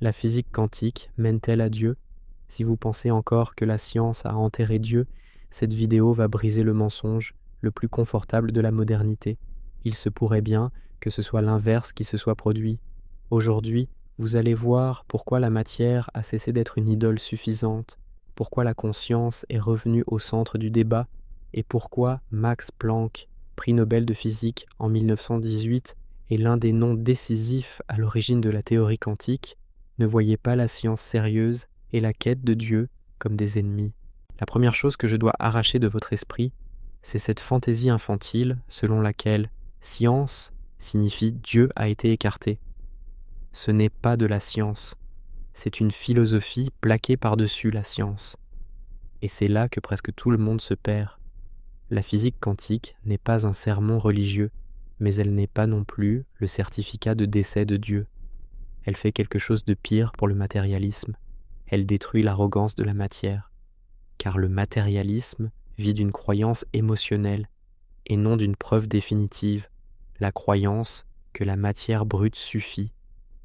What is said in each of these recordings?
La physique quantique mène-t-elle à Dieu? Si vous pensez encore que la science a enterré Dieu, cette vidéo va briser le mensonge le plus confortable de la modernité. Il se pourrait bien que ce soit l'inverse qui se soit produit. Aujourd'hui, vous allez voir pourquoi la matière a cessé d'être une idole suffisante, pourquoi la conscience est revenue au centre du débat, et pourquoi Max Planck, prix Nobel de physique en 1918, est l'un des noms décisifs à l'origine de la théorie quantique. Ne voyez pas la science sérieuse et la quête de Dieu comme des ennemis. La première chose que je dois arracher de votre esprit, c'est cette fantaisie infantile selon laquelle science signifie Dieu a été écarté. Ce n'est pas de la science, c'est une philosophie plaquée par-dessus la science. Et c'est là que presque tout le monde se perd. La physique quantique n'est pas un sermon religieux, mais elle n'est pas non plus le certificat de décès de Dieu. Elle fait quelque chose de pire pour le matérialisme. Elle détruit l'arrogance de la matière, car le matérialisme vit d'une croyance émotionnelle et non d'une preuve définitive, la croyance que la matière brute suffit,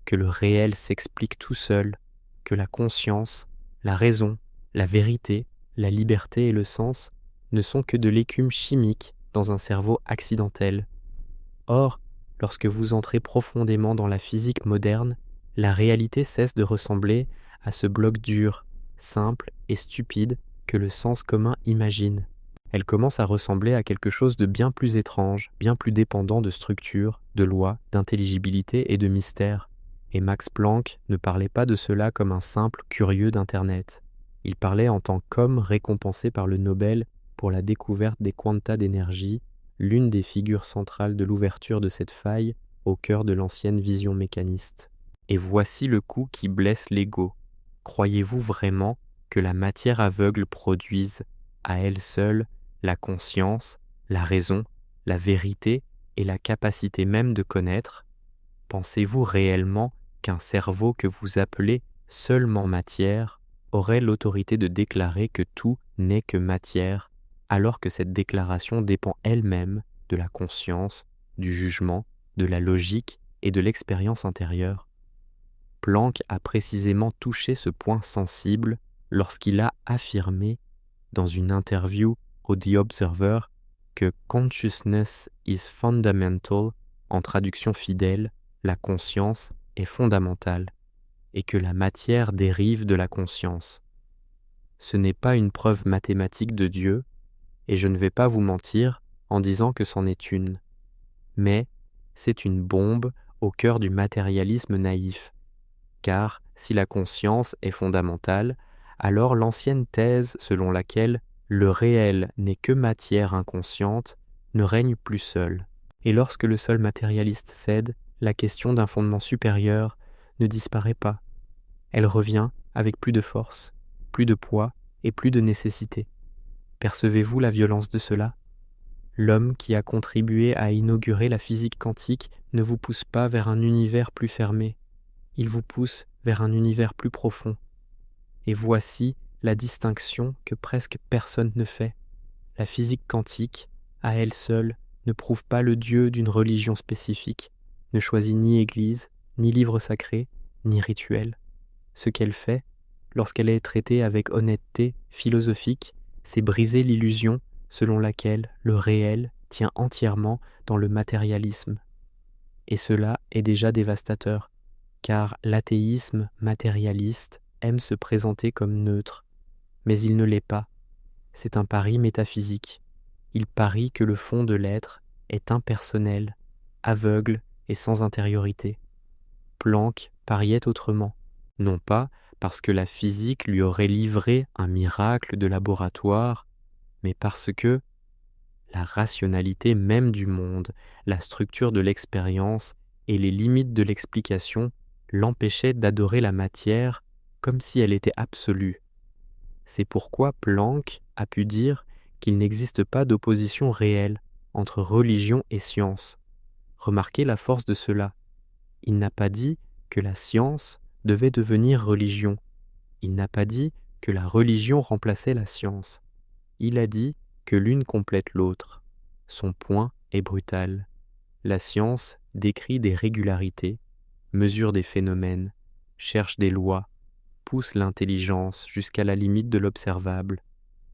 que le réel s'explique tout seul, que la conscience, la raison, la vérité, la liberté et le sens ne sont que de l'écume chimique dans un cerveau accidentel. Or, lorsque vous entrez profondément dans la physique moderne, la réalité cesse de ressembler à ce bloc dur, simple et stupide que le sens commun imagine. Elle commence à ressembler à quelque chose de bien plus étrange, bien plus dépendant de structure, de loi, d'intelligibilité et de mystère. Et Max Planck ne parlait pas de cela comme un simple curieux d'Internet. Il parlait en tant qu'homme récompensé par le Nobel pour la découverte des quantas d'énergie, l'une des figures centrales de l'ouverture de cette faille au cœur de l'ancienne vision mécaniste. Et voici le coup qui blesse l'ego. Croyez-vous vraiment que la matière aveugle produise, à elle seule, la conscience, la raison, la vérité et la capacité même de connaître? Pensez-vous réellement qu'un cerveau que vous appelez seulement matière aurait l'autorité de déclarer que tout n'est que matière, alors que cette déclaration dépend elle-même de la conscience, du jugement, de la logique et de l'expérience intérieure? Planck a précisément touché ce point sensible lorsqu'il a affirmé dans une interview au The Observer que consciousness is fundamental, en traduction fidèle, la conscience est fondamentale, et que la matière dérive de la conscience. Ce n'est pas une preuve mathématique de Dieu, et je ne vais pas vous mentir en disant que c'en est une, mais c'est une bombe au cœur du matérialisme naïf, car si la conscience est fondamentale, alors l'ancienne thèse selon laquelle le réel n'est que matière inconsciente ne règne plus seule. Et lorsque le seul matérialiste cède, la question d'un fondement supérieur ne disparaît pas. Elle revient avec plus de force, plus de poids et plus de nécessité. Percevez-vous la violence de cela? L'homme qui a contribué à inaugurer la physique quantique ne vous pousse pas vers un univers plus fermé, il vous pousse vers un univers plus profond. Et voici la distinction que presque personne ne fait. La physique quantique, à elle seule, ne prouve pas le Dieu d'une religion spécifique, ne choisit ni église, ni livre sacré, ni rituel. Ce qu'elle fait, lorsqu'elle est traitée avec honnêteté philosophique, c'est briser l'illusion selon laquelle le réel tient entièrement dans le matérialisme. Et cela est déjà dévastateur, car l'athéisme matérialiste aime se présenter comme neutre, mais il ne l'est pas. C'est un pari métaphysique. Il parie que le fond de l'être est impersonnel, aveugle et sans intériorité. Planck pariait autrement, non pas parce que la physique lui aurait livré un miracle de laboratoire, mais parce que la rationalité même du monde, la structure de l'expérience et les limites de l'explication l'empêchaient d'adorer la matière comme si elle était absolue. C'est pourquoi Planck a pu dire qu'il n'existe pas d'opposition réelle entre religion et science. Remarquez la force de cela. Il n'a pas dit que la science devait devenir religion. Il n'a pas dit que la religion remplaçait la science. Il a dit que l'une complète l'autre. Son point est brutal. La science décrit des régularités, mesure des phénomènes, cherche des lois, pousse l'intelligence jusqu'à la limite de l'observable.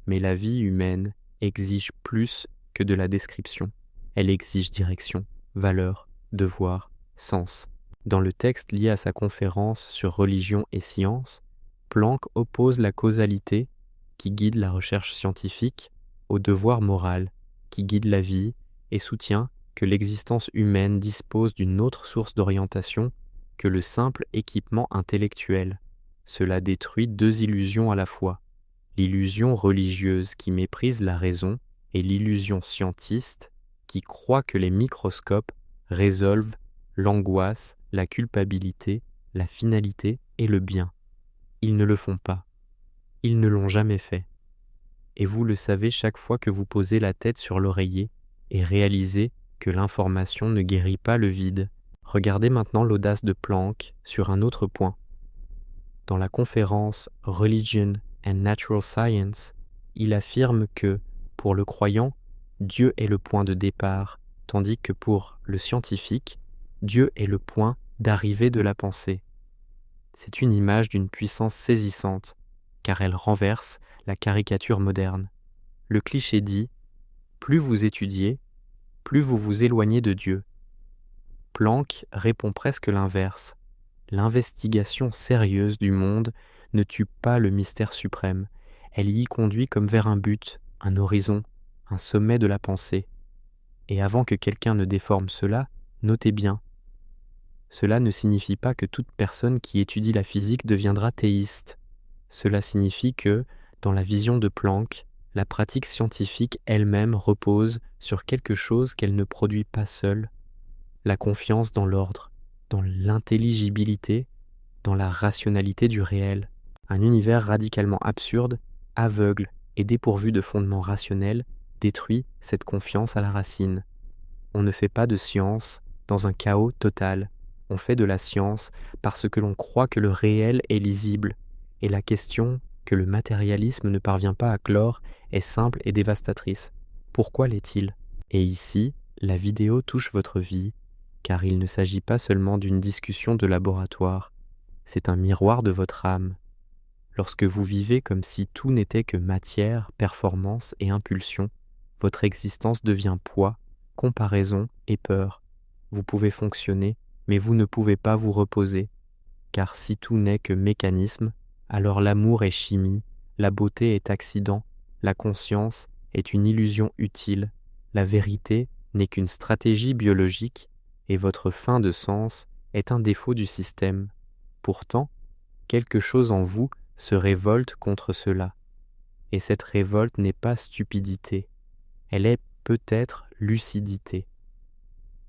Mais la vie humaine exige plus que de la description. Elle exige direction, valeur, devoir, sens. Dans le texte lié à sa conférence sur religion et science, Planck oppose la causalité, qui guide la recherche scientifique, au devoir moral, qui guide la vie, et soutient que l'existence humaine dispose d'une autre source d'orientation que le simple équipement intellectuel. Cela détruit deux illusions à la fois, l'illusion religieuse qui méprise la raison et l'illusion scientiste qui croit que les microscopes résolvent l'angoisse, la culpabilité, la finalité et le bien. Ils ne le font pas. Ils ne l'ont jamais fait. Et vous le savez chaque fois que vous posez la tête sur l'oreiller et réalisez que l'information ne guérit pas le vide. Regardez maintenant l'audace de Planck sur un autre point. Dans la conférence Religion and Natural Science, il affirme que, pour le croyant, Dieu est le point de départ, tandis que pour le scientifique, Dieu est le point d'arrivée de la pensée. C'est une image d'une puissance saisissante, car elle renverse la caricature moderne. Le cliché dit « Plus vous étudiez, plus vous vous éloignez de Dieu ». Planck répond presque l'inverse. L'investigation sérieuse du monde ne tue pas le mystère suprême, elle y conduit comme vers un but, un horizon, un sommet de la pensée. Et avant que quelqu'un ne déforme cela, notez bien. Cela ne signifie pas que toute personne qui étudie la physique deviendra théiste. Cela signifie que, dans la vision de Planck, la pratique scientifique elle-même repose sur quelque chose qu'elle ne produit pas seule, la confiance dans l'ordre, dans l'intelligibilité, dans la rationalité du réel. Un univers radicalement absurde, aveugle et dépourvu de fondements rationnels détruit cette confiance à la racine. On ne fait pas de science dans un chaos total. On fait de la science parce que l'on croit que le réel est lisible, et la question que le matérialisme ne parvient pas à clore est simple et dévastatrice. Pourquoi l'est-il ? Et ici, la vidéo touche votre vie, car il ne s'agit pas seulement d'une discussion de laboratoire, c'est un miroir de votre âme. Lorsque vous vivez comme si tout n'était que matière, performance et impulsion, votre existence devient poids, comparaison et peur. Vous pouvez fonctionner, mais vous ne pouvez pas vous reposer, car si tout n'est que mécanisme, alors l'amour est chimie, la beauté est accident, la conscience est une illusion utile, la vérité n'est qu'une stratégie biologique, et votre fin de sens est un défaut du système. Pourtant, quelque chose en vous se révolte contre cela. Et cette révolte n'est pas stupidité, elle est peut-être lucidité.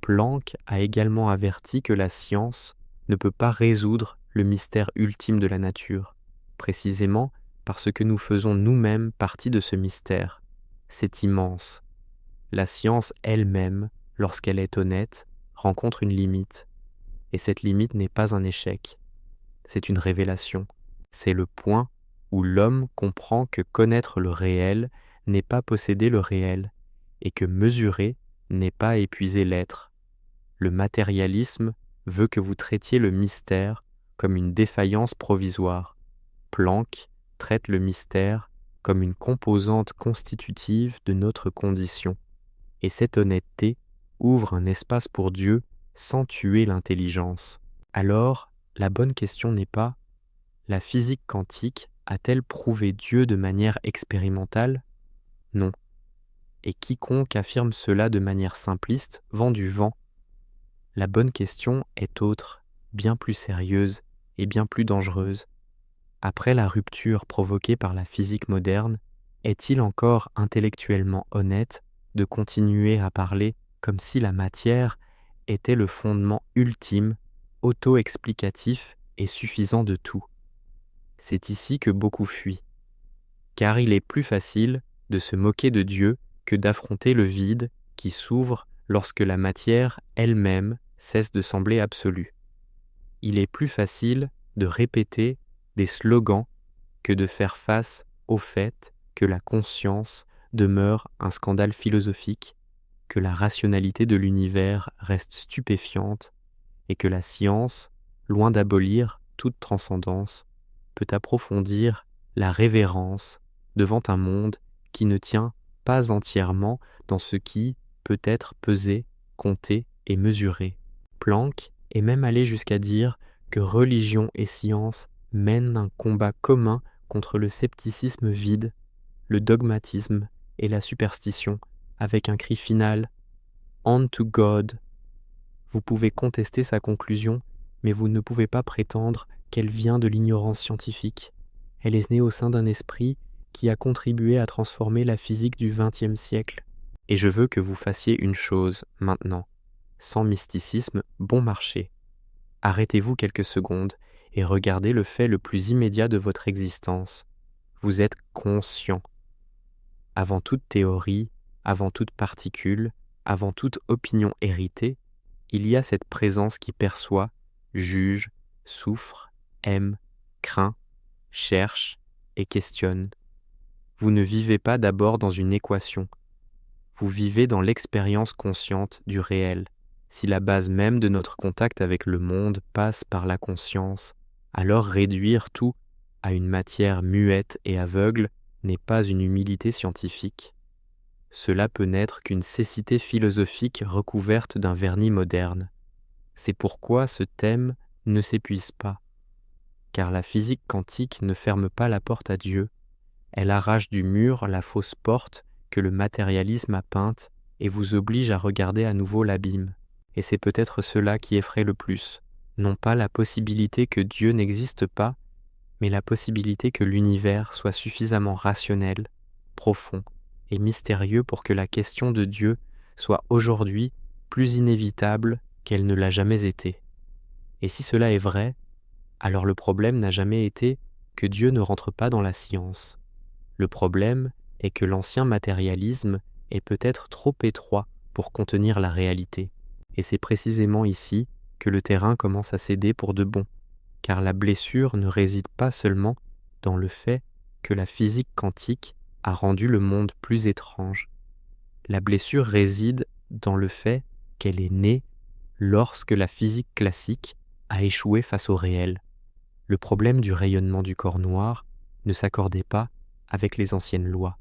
Planck a également averti que la science ne peut pas résoudre le mystère ultime de la nature, précisément parce que nous faisons nous-mêmes partie de ce mystère. C'est immense. La science elle-même, lorsqu'elle est honnête, rencontre une limite. Et cette limite n'est pas un échec. C'est une révélation. C'est le point où l'homme comprend que connaître le réel n'est pas posséder le réel, et que mesurer n'est pas épuiser l'être. Le matérialisme veut que vous traitiez le mystère comme une défaillance provisoire. Planck traite le mystère comme une composante constitutive de notre condition. Et cette honnêteté ouvre un espace pour Dieu sans tuer l'intelligence. Alors, la bonne question n'est pas « la physique quantique a-t-elle prouvé Dieu de manière expérimentale ?» Non. Et quiconque affirme cela de manière simpliste vend du vent. La bonne question est autre, bien plus sérieuse et bien plus dangereuse. Après la rupture provoquée par la physique moderne, est-il encore intellectuellement honnête de continuer à parler comme si la matière était le fondement ultime, auto-explicatif et suffisant de tout? C'est ici que beaucoup fuient, car il est plus facile de se moquer de Dieu que d'affronter le vide qui s'ouvre lorsque la matière elle-même cesse de sembler absolue. Il est plus facile de répéter des slogans que de faire face au fait que la conscience demeure un scandale philosophique, que la rationalité de l'univers reste stupéfiante et que la science, loin d'abolir, toute transcendance, peut approfondir la révérence devant un monde qui ne tient pas entièrement dans ce qui peut être pesé, compté et mesuré. Planck est même allé jusqu'à dire que religion et science mènent un combat commun contre le scepticisme vide, le dogmatisme et la superstition, avec un cri final « On to God ». Vous pouvez contester sa conclusion, mais vous ne pouvez pas prétendre qu'elle vient de l'ignorance scientifique. Elle est née au sein d'un esprit qui a contribué à transformer la physique du XXe siècle. Et je veux que vous fassiez une chose maintenant, sans mysticisme, bon marché. Arrêtez-vous quelques secondes et regardez le fait le plus immédiat de votre existence. Vous êtes conscient. Avant toute théorie, avant toute particule, avant toute opinion héritée, il y a cette présence qui perçoit, juge, souffre, aime, craint, cherche et questionne. Vous ne vivez pas d'abord dans une équation. Vous vivez dans l'expérience consciente du réel. Si la base même de notre contact avec le monde passe par la conscience, alors réduire tout à une matière muette et aveugle n'est pas une humilité scientifique. Cela peut n'être qu'une cécité philosophique recouverte d'un vernis moderne. C'est pourquoi ce thème ne s'épuise pas, car la physique quantique ne ferme pas la porte à Dieu, elle arrache du mur la fausse porte que le matérialisme a peinte et vous oblige à regarder à nouveau l'abîme. Et c'est peut-être cela qui effraie le plus, non pas la possibilité que Dieu n'existe pas, mais la possibilité que l'univers soit suffisamment rationnel, profond et mystérieux pour que la question de Dieu soit aujourd'hui plus inévitable qu'elle ne l'a jamais été. Et si cela est vrai, alors le problème n'a jamais été que Dieu ne rentre pas dans la science. Le problème est que l'ancien matérialisme est peut-être trop étroit pour contenir la réalité. Et c'est précisément ici que le terrain commence à céder pour de bon, car la blessure ne réside pas seulement dans le fait que la physique quantique a rendu le monde plus étrange. La blessure réside dans le fait qu'elle est née lorsque la physique classique a échoué face au réel. Le problème du rayonnement du corps noir ne s'accordait pas avec les anciennes lois,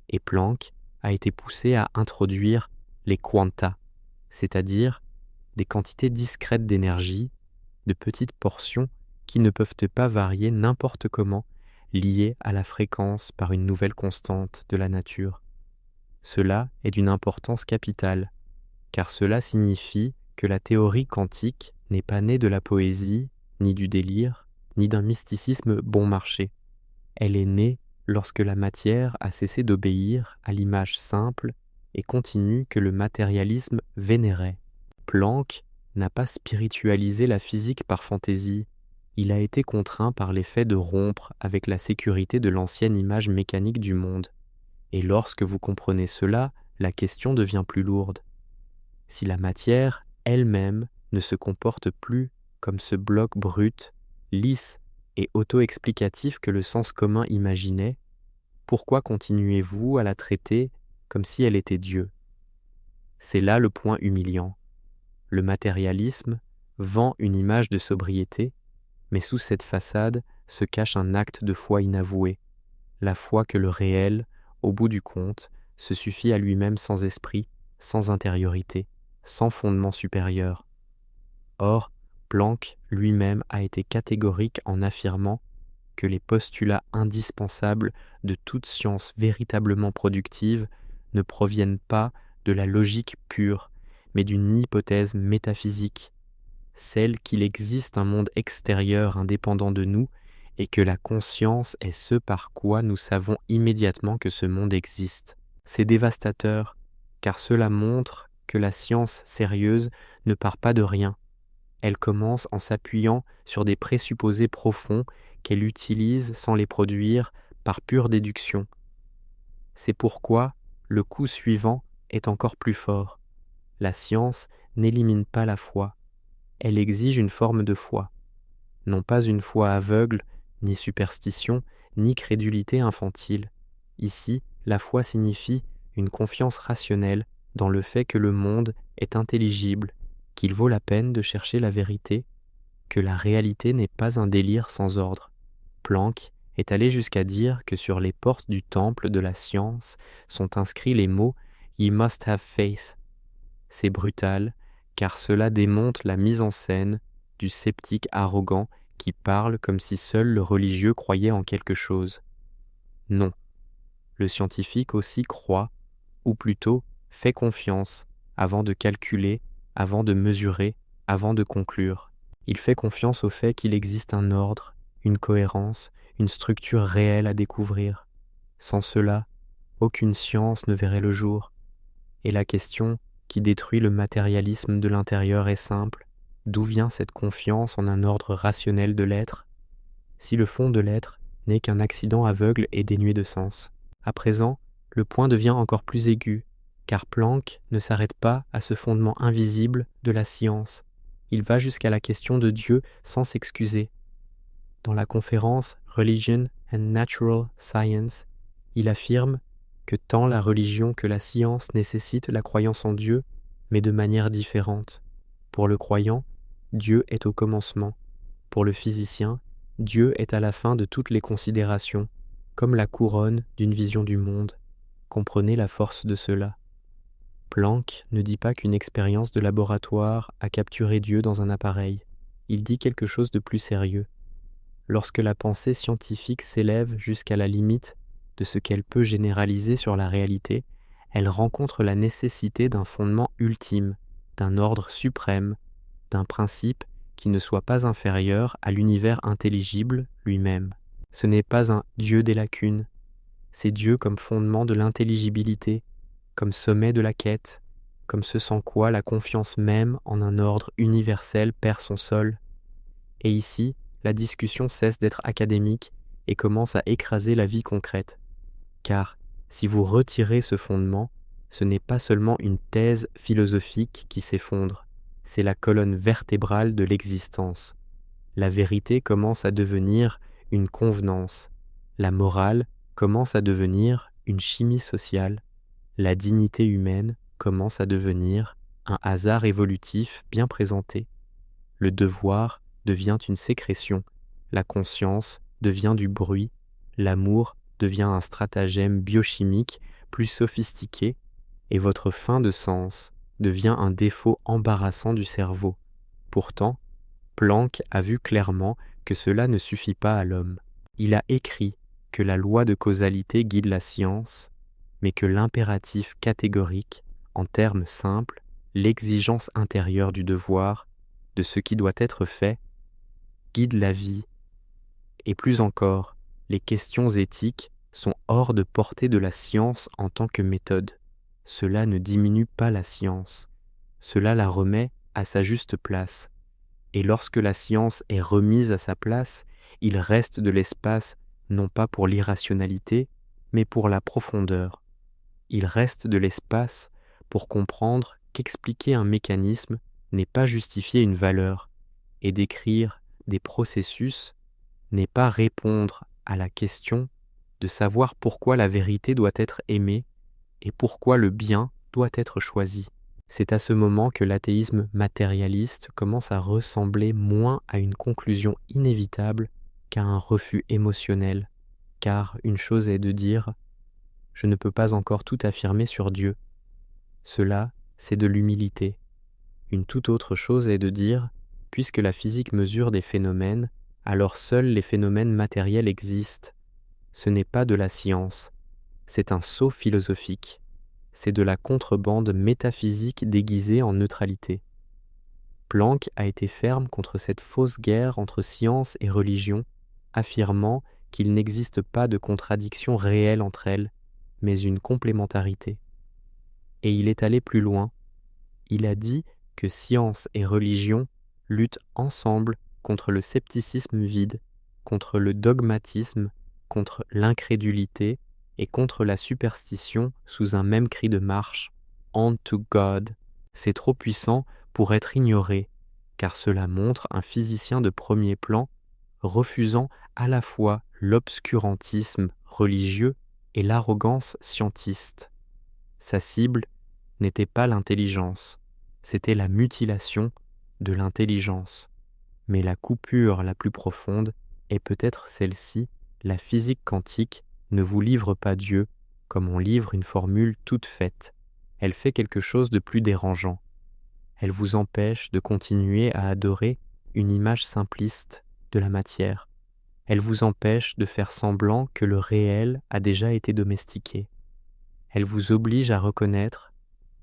et Planck a été poussé à introduire les quanta, c'est-à-dire des quantités discrètes d'énergie, de petites portions qui ne peuvent pas varier n'importe comment, liées à la fréquence par une nouvelle constante de la nature. Cela est d'une importance capitale, car cela signifie que la théorie quantique n'est pas née de la poésie, ni du délire, ni d'un mysticisme bon marché. Elle est née lorsque la matière a cessé d'obéir à l'image simple et continue que le matérialisme vénérait. Planck n'a pas spiritualisé la physique par fantaisie, il a été contraint par l'effet de rompre avec la sécurité de l'ancienne image mécanique du monde. Et lorsque vous comprenez cela, la question devient plus lourde. Si la matière elle-même ne se comporte plus comme ce bloc brut, lisse et auto-explicatif que le sens commun imaginait, pourquoi continuez-vous à la traiter comme si elle était Dieu ? C'est là le point humiliant. Le matérialisme vend une image de sobriété, mais sous cette façade se cache un acte de foi inavoué, la foi que le réel, au bout du compte, se suffit à lui-même sans esprit, sans intériorité, sans fondement supérieur. Or, Planck lui-même a été catégorique en affirmant que les postulats indispensables de toute science véritablement productive ne proviennent pas de la logique pure, mais d'une hypothèse métaphysique, celle qu'il existe un monde extérieur indépendant de nous et que la conscience est ce par quoi nous savons immédiatement que ce monde existe. C'est dévastateur, car cela montre que la science sérieuse ne part pas de rien. Elle commence en s'appuyant sur des présupposés profonds qu'elle utilise sans les produire par pure déduction. C'est pourquoi le coup suivant est encore plus fort. La science n'élimine pas la foi, elle exige une forme de foi. Non pas une foi aveugle, ni superstition, ni crédulité infantile. Ici, la foi signifie une confiance rationnelle dans le fait que le monde est intelligible, qu'il vaut la peine de chercher la vérité, que la réalité n'est pas un délire sans ordre. Planck est allé jusqu'à dire que sur les portes du temple de la science sont inscrits les mots « Ye must have faith ». C'est brutal, car cela démonte la mise en scène du sceptique arrogant qui parle comme si seul le religieux croyait en quelque chose. Non, le scientifique aussi croit, ou plutôt fait confiance, avant de calculer, avant de mesurer, avant de conclure. Il fait confiance au fait qu'il existe un ordre, une cohérence, une structure réelle à découvrir. Sans cela, aucune science ne verrait le jour. Et la question qui détruit le matérialisme de l'intérieur est simple. D'où vient cette confiance en un ordre rationnel de l'être, si le fond de l'être n'est qu'un accident aveugle et dénué de sens? À présent, le point devient encore plus aigu, car Planck ne s'arrête pas à ce fondement invisible de la science. Il va jusqu'à la question de Dieu sans s'excuser. Dans la conférence Religion and Natural Science, il affirme que tant la religion que la science nécessitent la croyance en Dieu, mais de manière différente. Pour le croyant, Dieu est au commencement. Pour le physicien, Dieu est à la fin de toutes les considérations, comme la couronne d'une vision du monde. Comprenez la force de cela. Planck ne dit pas qu'une expérience de laboratoire a capturé Dieu dans un appareil. Il dit quelque chose de plus sérieux. Lorsque la pensée scientifique s'élève jusqu'à la limite de ce qu'elle peut généraliser sur la réalité, elle rencontre la nécessité d'un fondement ultime, d'un ordre suprême, d'un principe qui ne soit pas inférieur à l'univers intelligible lui-même. Ce n'est pas un Dieu des lacunes, c'est Dieu comme fondement de l'intelligibilité, comme sommet de la quête, comme ce sans quoi la confiance même en un ordre universel perd son sol. Et ici, la discussion cesse d'être académique et commence à écraser la vie concrète. Car si vous retirez ce fondement, ce n'est pas seulement une thèse philosophique qui s'effondre, c'est la colonne vertébrale de l'existence. La vérité commence à devenir une convenance. La morale commence à devenir une chimie sociale. La dignité humaine commence à devenir un hasard évolutif bien présenté. Le devoir devient une sécrétion. La conscience devient du bruit. L'amour devient un stratagème biochimique plus sophistiqué et votre fin de sens devient un défaut embarrassant du cerveau. Pourtant, Planck a vu clairement que cela ne suffit pas à l'homme. Il a écrit que la loi de causalité guide la science, mais que l'impératif catégorique, en termes simples, l'exigence intérieure du devoir, de ce qui doit être fait, guide la vie. Et plus encore, les questions éthiques sont hors de portée de la science en tant que méthode. Cela ne diminue pas la science, cela la remet à sa juste place. Et lorsque la science est remise à sa place, il reste de l'espace non pas pour l'irrationalité, mais pour la profondeur. Il reste de l'espace pour comprendre qu'expliquer un mécanisme n'est pas justifier une valeur, et décrire des processus n'est pas répondre à la question de savoir pourquoi la vérité doit être aimée et pourquoi le bien doit être choisi. C'est à ce moment que l'athéisme matérialiste commence à ressembler moins à une conclusion inévitable qu'à un refus émotionnel, car une chose est de dire « je ne peux pas encore tout affirmer sur Dieu ». Cela, c'est de l'humilité. Une toute autre chose est de dire « puisque la physique mesure des phénomènes, alors seuls les phénomènes matériels existent ». Ce n'est pas de la science, c'est un saut philosophique. C'est de la contrebande métaphysique déguisée en neutralité. Planck a été ferme contre cette fausse guerre entre science et religion, affirmant qu'il n'existe pas de contradiction réelle entre elles, mais une complémentarité. Et il est allé plus loin. Il a dit que science et religion luttent ensemble contre le scepticisme vide, contre le dogmatisme, contre l'incrédulité et contre la superstition sous un même cri de marche. On to God. C'est trop puissant pour être ignoré, car cela montre un physicien de premier plan refusant à la fois l'obscurantisme religieux et l'arrogance scientiste. Sa cible n'était pas l'intelligence, c'était la mutilation de l'intelligence. Mais la coupure la plus profonde est peut-être celle-ci: la physique quantique ne vous livre pas Dieu comme on livre une formule toute faite. Elle fait quelque chose de plus dérangeant. Elle vous empêche de continuer à adorer une image simpliste de la matière. Elle vous empêche de faire semblant que le réel a déjà été domestiqué. Elle vous oblige à reconnaître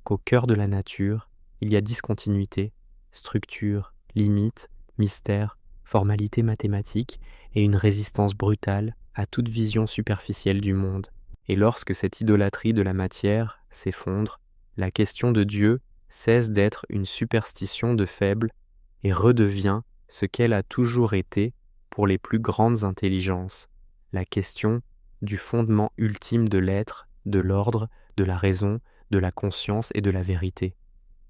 qu'au cœur de la nature, il y a discontinuité, structure, limite, mystère, formalité mathématique et une résistance brutale à toute vision superficielle du monde. Et lorsque cette idolâtrie de la matière s'effondre, la question de Dieu cesse d'être une superstition de faibles et redevient ce qu'elle a toujours été pour les plus grandes intelligences, la question du fondement ultime de l'être, de l'ordre, de la raison, de la conscience et de la vérité.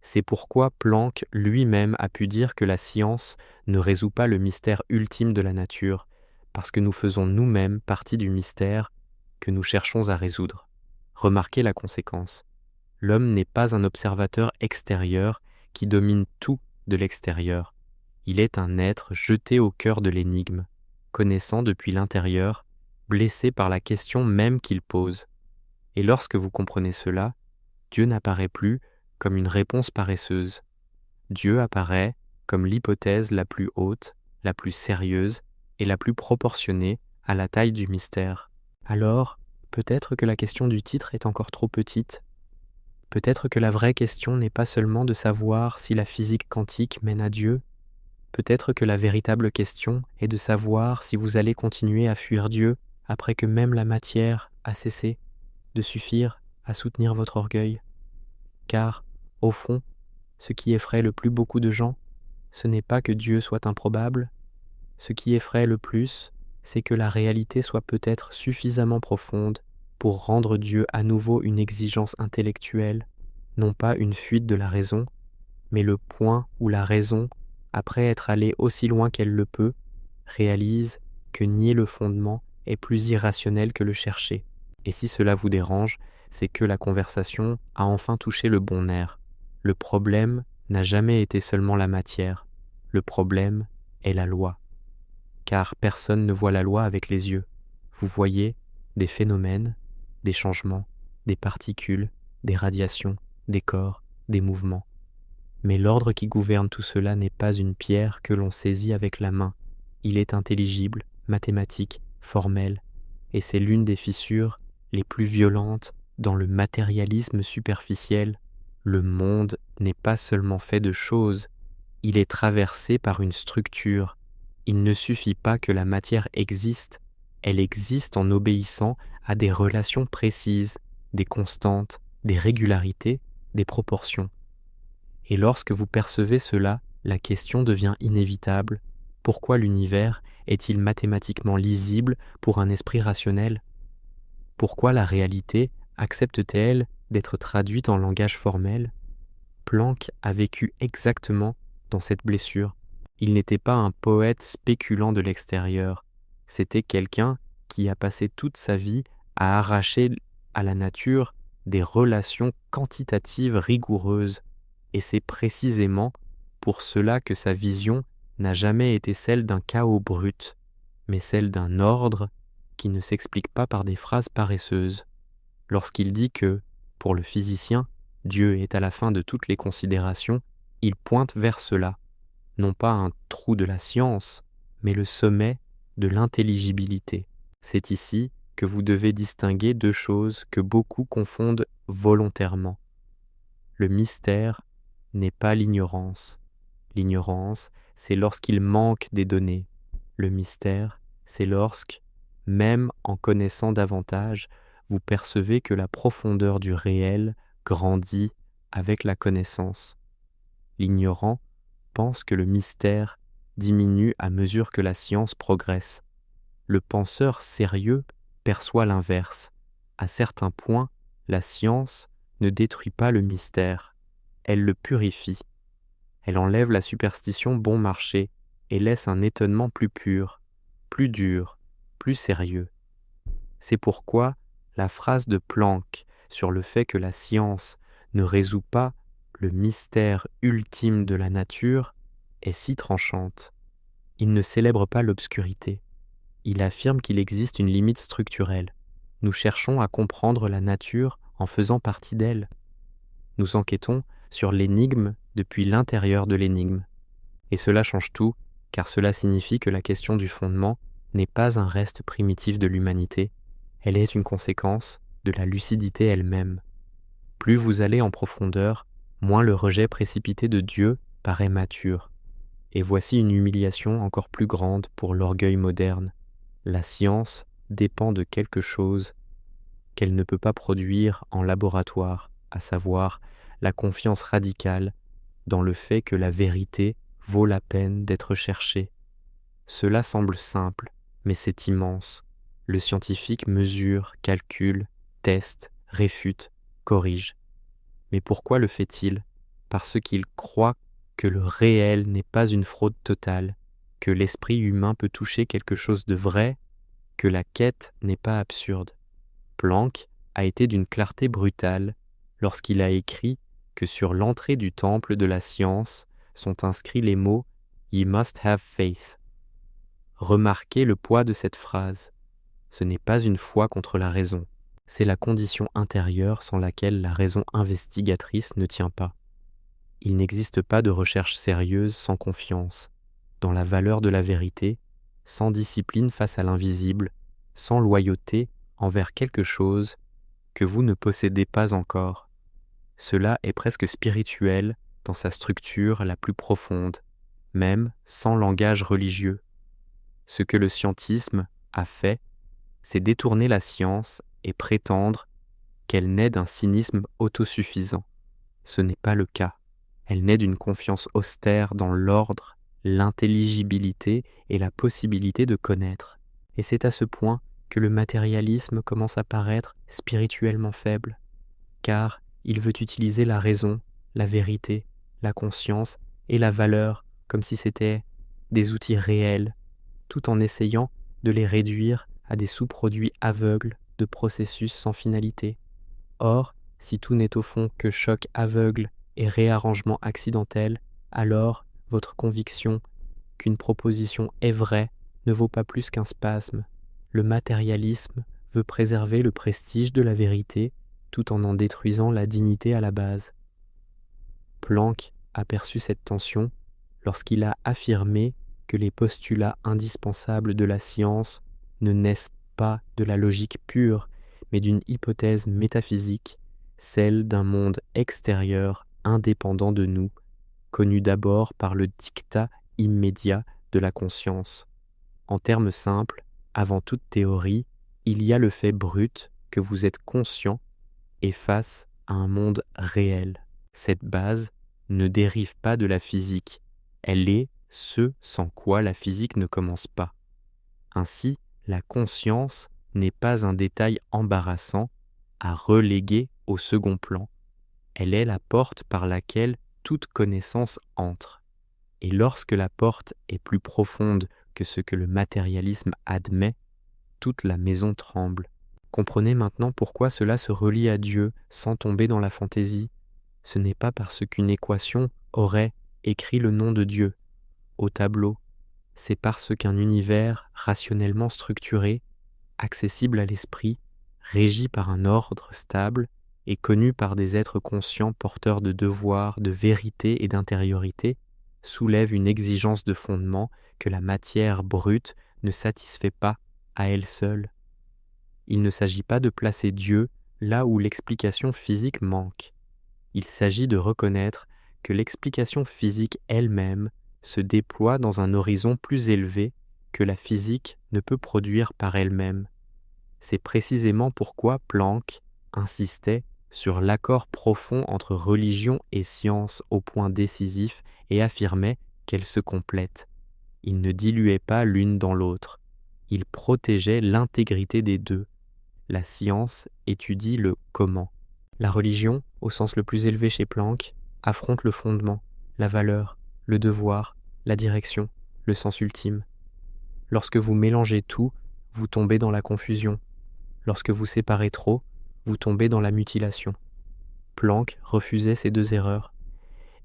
C'est pourquoi Planck lui-même a pu dire que la science ne résout pas le mystère ultime de la nature, parce que nous faisons nous-mêmes partie du mystère que nous cherchons à résoudre. Remarquez la conséquence. L'homme n'est pas un observateur extérieur qui domine tout de l'extérieur. Il est un être jeté au cœur de l'énigme, connaissant depuis l'intérieur, blessé par la question même qu'il pose. Et lorsque vous comprenez cela, Dieu n'apparaît plus comme une réponse paresseuse. Dieu apparaît comme l'hypothèse la plus haute, la plus sérieuse et la plus proportionnée à la taille du mystère. Alors, peut-être que la question du titre est encore trop petite. Peut-être que la vraie question n'est pas seulement de savoir si la physique quantique mène à Dieu. Peut-être que la véritable question est de savoir si vous allez continuer à fuir Dieu après que même la matière a cessé de suffire à soutenir votre orgueil. Car, au fond, ce qui effraie le plus beaucoup de gens, ce n'est pas que Dieu soit improbable. Ce qui effraie le plus, c'est que la réalité soit peut-être suffisamment profonde pour rendre Dieu à nouveau une exigence intellectuelle, non pas une fuite de la raison, mais le point où la raison, après être allée aussi loin qu'elle le peut, réalise que nier le fondement est plus irrationnel que le chercher. Et si cela vous dérange, c'est que la conversation a enfin touché le bon nerf. Le problème n'a jamais été seulement la matière. Le problème est la loi. Car personne ne voit la loi avec les yeux. Vous voyez des phénomènes, des changements, des particules, des radiations, des corps, des mouvements. Mais l'ordre qui gouverne tout cela n'est pas une pierre que l'on saisit avec la main. Il est intelligible, mathématique, formel, et c'est l'une des fissures les plus violentes dans le matérialisme superficiel. Le monde n'est pas seulement fait de choses, il est traversé par une structure. Il ne suffit pas que la matière existe, elle existe en obéissant à des relations précises, des constantes, des régularités, des proportions. Et lorsque vous percevez cela, la question devient inévitable. Pourquoi l'univers est-il mathématiquement lisible pour un esprit rationnel ? Pourquoi la réalité accepte-t-elle d'être traduite en langage formel ? Planck a vécu exactement dans cette blessure. Il n'était pas un poète spéculant de l'extérieur, c'était quelqu'un qui a passé toute sa vie à arracher à la nature des relations quantitatives rigoureuses, et c'est précisément pour cela que sa vision n'a jamais été celle d'un chaos brut, mais celle d'un ordre qui ne s'explique pas par des phrases paresseuses. Lorsqu'il dit que, pour le physicien, Dieu est à la fin de toutes les considérations, il pointe vers cela, non pas un trou de la science, mais le sommet de l'intelligibilité. C'est ici que vous devez distinguer deux choses que beaucoup confondent volontairement. Le mystère n'est pas l'ignorance. L'ignorance, c'est lorsqu'il manque des données. Le mystère, c'est lorsque, même en connaissant davantage, vous percevez que la profondeur du réel grandit avec la connaissance. L'ignorant pense que le mystère diminue à mesure que la science progresse. Le penseur sérieux perçoit l'inverse. À certains points, la science ne détruit pas le mystère, elle le purifie. Elle enlève la superstition bon marché et laisse un étonnement plus pur, plus dur, plus sérieux. C'est pourquoi la phrase de Planck sur le fait que la science ne résout pas le mystère ultime de la nature est si tranchante. Il ne célèbre pas l'obscurité. Il affirme qu'il existe une limite structurelle. Nous cherchons à comprendre la nature en faisant partie d'elle. Nous enquêtons sur l'énigme depuis l'intérieur de l'énigme. Et cela change tout, car cela signifie que la question du fondement n'est pas un reste primitif de l'humanité, elle est une conséquence de la lucidité elle-même. Plus vous allez en profondeur, moins le rejet précipité de Dieu paraît mature. Et voici une humiliation encore plus grande pour l'orgueil moderne. La science dépend de quelque chose qu'elle ne peut pas produire en laboratoire, à savoir la confiance radicale dans le fait que la vérité vaut la peine d'être cherchée. Cela semble simple, mais c'est immense. Le scientifique mesure, calcule, teste, réfute, corrige. Mais pourquoi le fait-il? Parce qu'il croit que le réel n'est pas une fraude totale, que l'esprit humain peut toucher quelque chose de vrai, que la quête n'est pas absurde. Planck a été d'une clarté brutale lorsqu'il a écrit que sur l'entrée du temple de la science sont inscrits les mots « Ye must have faith ». Remarquez le poids de cette phrase. Ce n'est pas une foi contre la raison, c'est la condition intérieure sans laquelle la raison investigatrice ne tient pas. Il n'existe pas de recherche sérieuse sans confiance, dans la valeur de la vérité, sans discipline face à l'invisible, sans loyauté envers quelque chose que vous ne possédez pas encore. Cela est presque spirituel dans sa structure la plus profonde, même sans langage religieux. Ce que le scientisme a fait, c'est détourner la science et prétendre qu'elle naît d'un cynisme autosuffisant. Ce n'est pas le cas. Elle naît d'une confiance austère dans l'ordre, l'intelligibilité et la possibilité de connaître. Et c'est à ce point que le matérialisme commence à paraître spirituellement faible, car il veut utiliser la raison, la vérité, la conscience et la valeur comme si c'était des outils réels, tout en essayant de les réduire à des sous-produits aveugles de processus sans finalité. Or, si tout n'est au fond que choc aveugle et réarrangement accidentel, alors votre conviction qu'une proposition est vraie ne vaut pas plus qu'un spasme. Le matérialisme veut préserver le prestige de la vérité tout en détruisant la dignité à la base. Planck a perçu cette tension lorsqu'il a affirmé que les postulats indispensables de la science ne naissent pas de la logique pure, mais d'une hypothèse métaphysique, celle d'un monde extérieur indépendant de nous, connu d'abord par le dictat immédiat de la conscience. En termes simples, avant toute théorie, il y a le fait brut que vous êtes conscient et face à un monde réel. Cette base ne dérive pas de la physique, elle est ce sans quoi la physique ne commence pas. Ainsi, la conscience n'est pas un détail embarrassant à reléguer au second plan. Elle est la porte par laquelle toute connaissance entre. Et lorsque la porte est plus profonde que ce que le matérialisme admet, toute la maison tremble. Comprenez maintenant pourquoi cela se relie à Dieu sans tomber dans la fantaisie. Ce n'est pas parce qu'une équation aurait écrit le nom de Dieu au tableau, c'est parce qu'un univers rationnellement structuré, accessible à l'esprit, régi par un ordre stable et connu par des êtres conscients porteurs de devoirs, de vérité et d'intériorité, soulève une exigence de fondement que la matière brute ne satisfait pas à elle seule. Il ne s'agit pas de placer Dieu là où l'explication physique manque. Il s'agit de reconnaître que l'explication physique elle-même se déploie dans un horizon plus élevé que la physique ne peut produire par elle-même. C'est précisément pourquoi Planck insistait sur l'accord profond entre religion et science au point décisif et affirmait qu'elles se complètent. Il ne diluait pas l'une dans l'autre. Il protégeait l'intégrité des deux. La science étudie le comment. La religion, au sens le plus élevé chez Planck, affronte le fondement, la valeur, le devoir, la direction, le sens ultime. Lorsque vous mélangez tout, vous tombez dans la confusion. Lorsque vous séparez trop, vous tombez dans la mutilation. Planck refusait ces deux erreurs.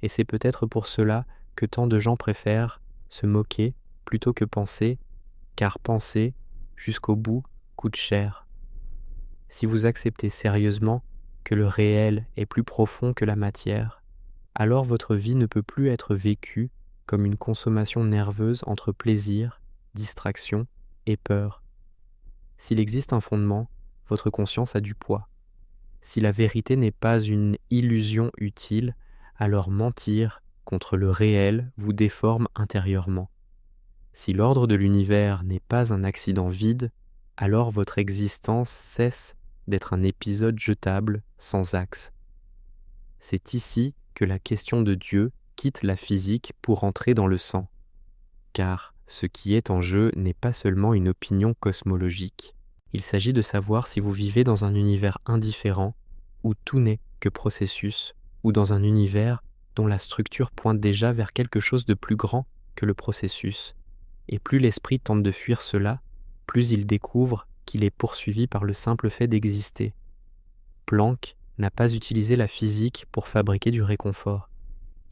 Et c'est peut-être pour cela que tant de gens préfèrent se moquer plutôt que penser, car penser, jusqu'au bout, coûte cher. Si vous acceptez sérieusement que le réel est plus profond que la matière, alors votre vie ne peut plus être vécue comme une consommation nerveuse entre plaisir, distraction et peur. S'il existe un fondement, votre conscience a du poids. Si la vérité n'est pas une illusion utile, alors mentir contre le réel vous déforme intérieurement. Si l'ordre de l'univers n'est pas un accident vide, alors votre existence cesse d'être un épisode jetable sans axe. C'est ici que la question de Dieu quitte la physique pour entrer dans le sang. Car ce qui est en jeu n'est pas seulement une opinion cosmologique. Il s'agit de savoir si vous vivez dans un univers indifférent, où tout n'est que processus, ou dans un univers dont la structure pointe déjà vers quelque chose de plus grand que le processus. Et plus l'esprit tente de fuir cela, plus il découvre qu'il est poursuivi par le simple fait d'exister. Planck n'a pas utilisé la physique pour fabriquer du réconfort.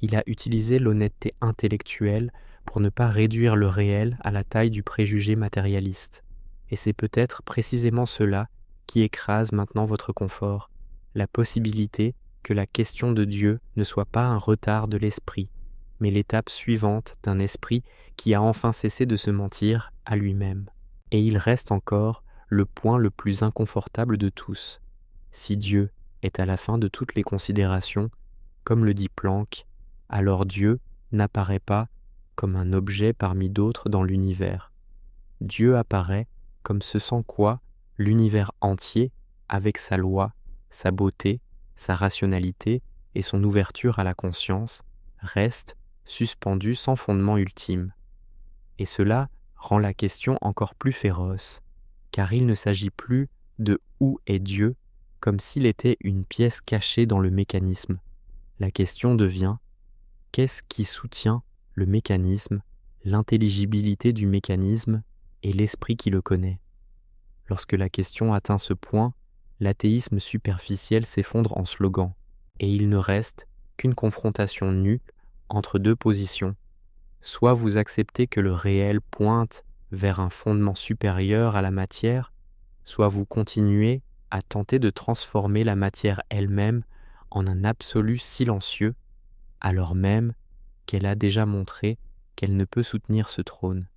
Il a utilisé l'honnêteté intellectuelle pour ne pas réduire le réel à la taille du préjugé matérialiste. Et c'est peut-être précisément cela qui écrase maintenant votre confort, la possibilité que la question de Dieu ne soit pas un retard de l'esprit, mais l'étape suivante d'un esprit qui a enfin cessé de se mentir à lui-même. Et il reste encore le point le plus inconfortable de tous. Si Dieu est à la fin de toutes les considérations, comme le dit Planck, alors Dieu n'apparaît pas comme un objet parmi d'autres dans l'univers. Dieu apparaît comme ce sans quoi l'univers entier, avec sa loi, sa beauté, sa rationalité et son ouverture à la conscience, reste suspendu sans fondement ultime. Et cela rend la question encore plus féroce, car il ne s'agit plus de où est Dieu, comme s'il était une pièce cachée dans le mécanisme. La question devient: qu'est-ce qui soutient le mécanisme, l'intelligibilité du mécanisme et l'esprit qui le connaît? Lorsque la question atteint ce point, l'athéisme superficiel s'effondre en slogan, et il ne reste qu'une confrontation nue entre deux positions. Soit vous acceptez que le réel pointe vers un fondement supérieur à la matière, soit vous continuez à tenter de transformer la matière elle-même en un absolu silencieux, alors même qu'elle a déjà montré qu'elle ne peut soutenir ce trône.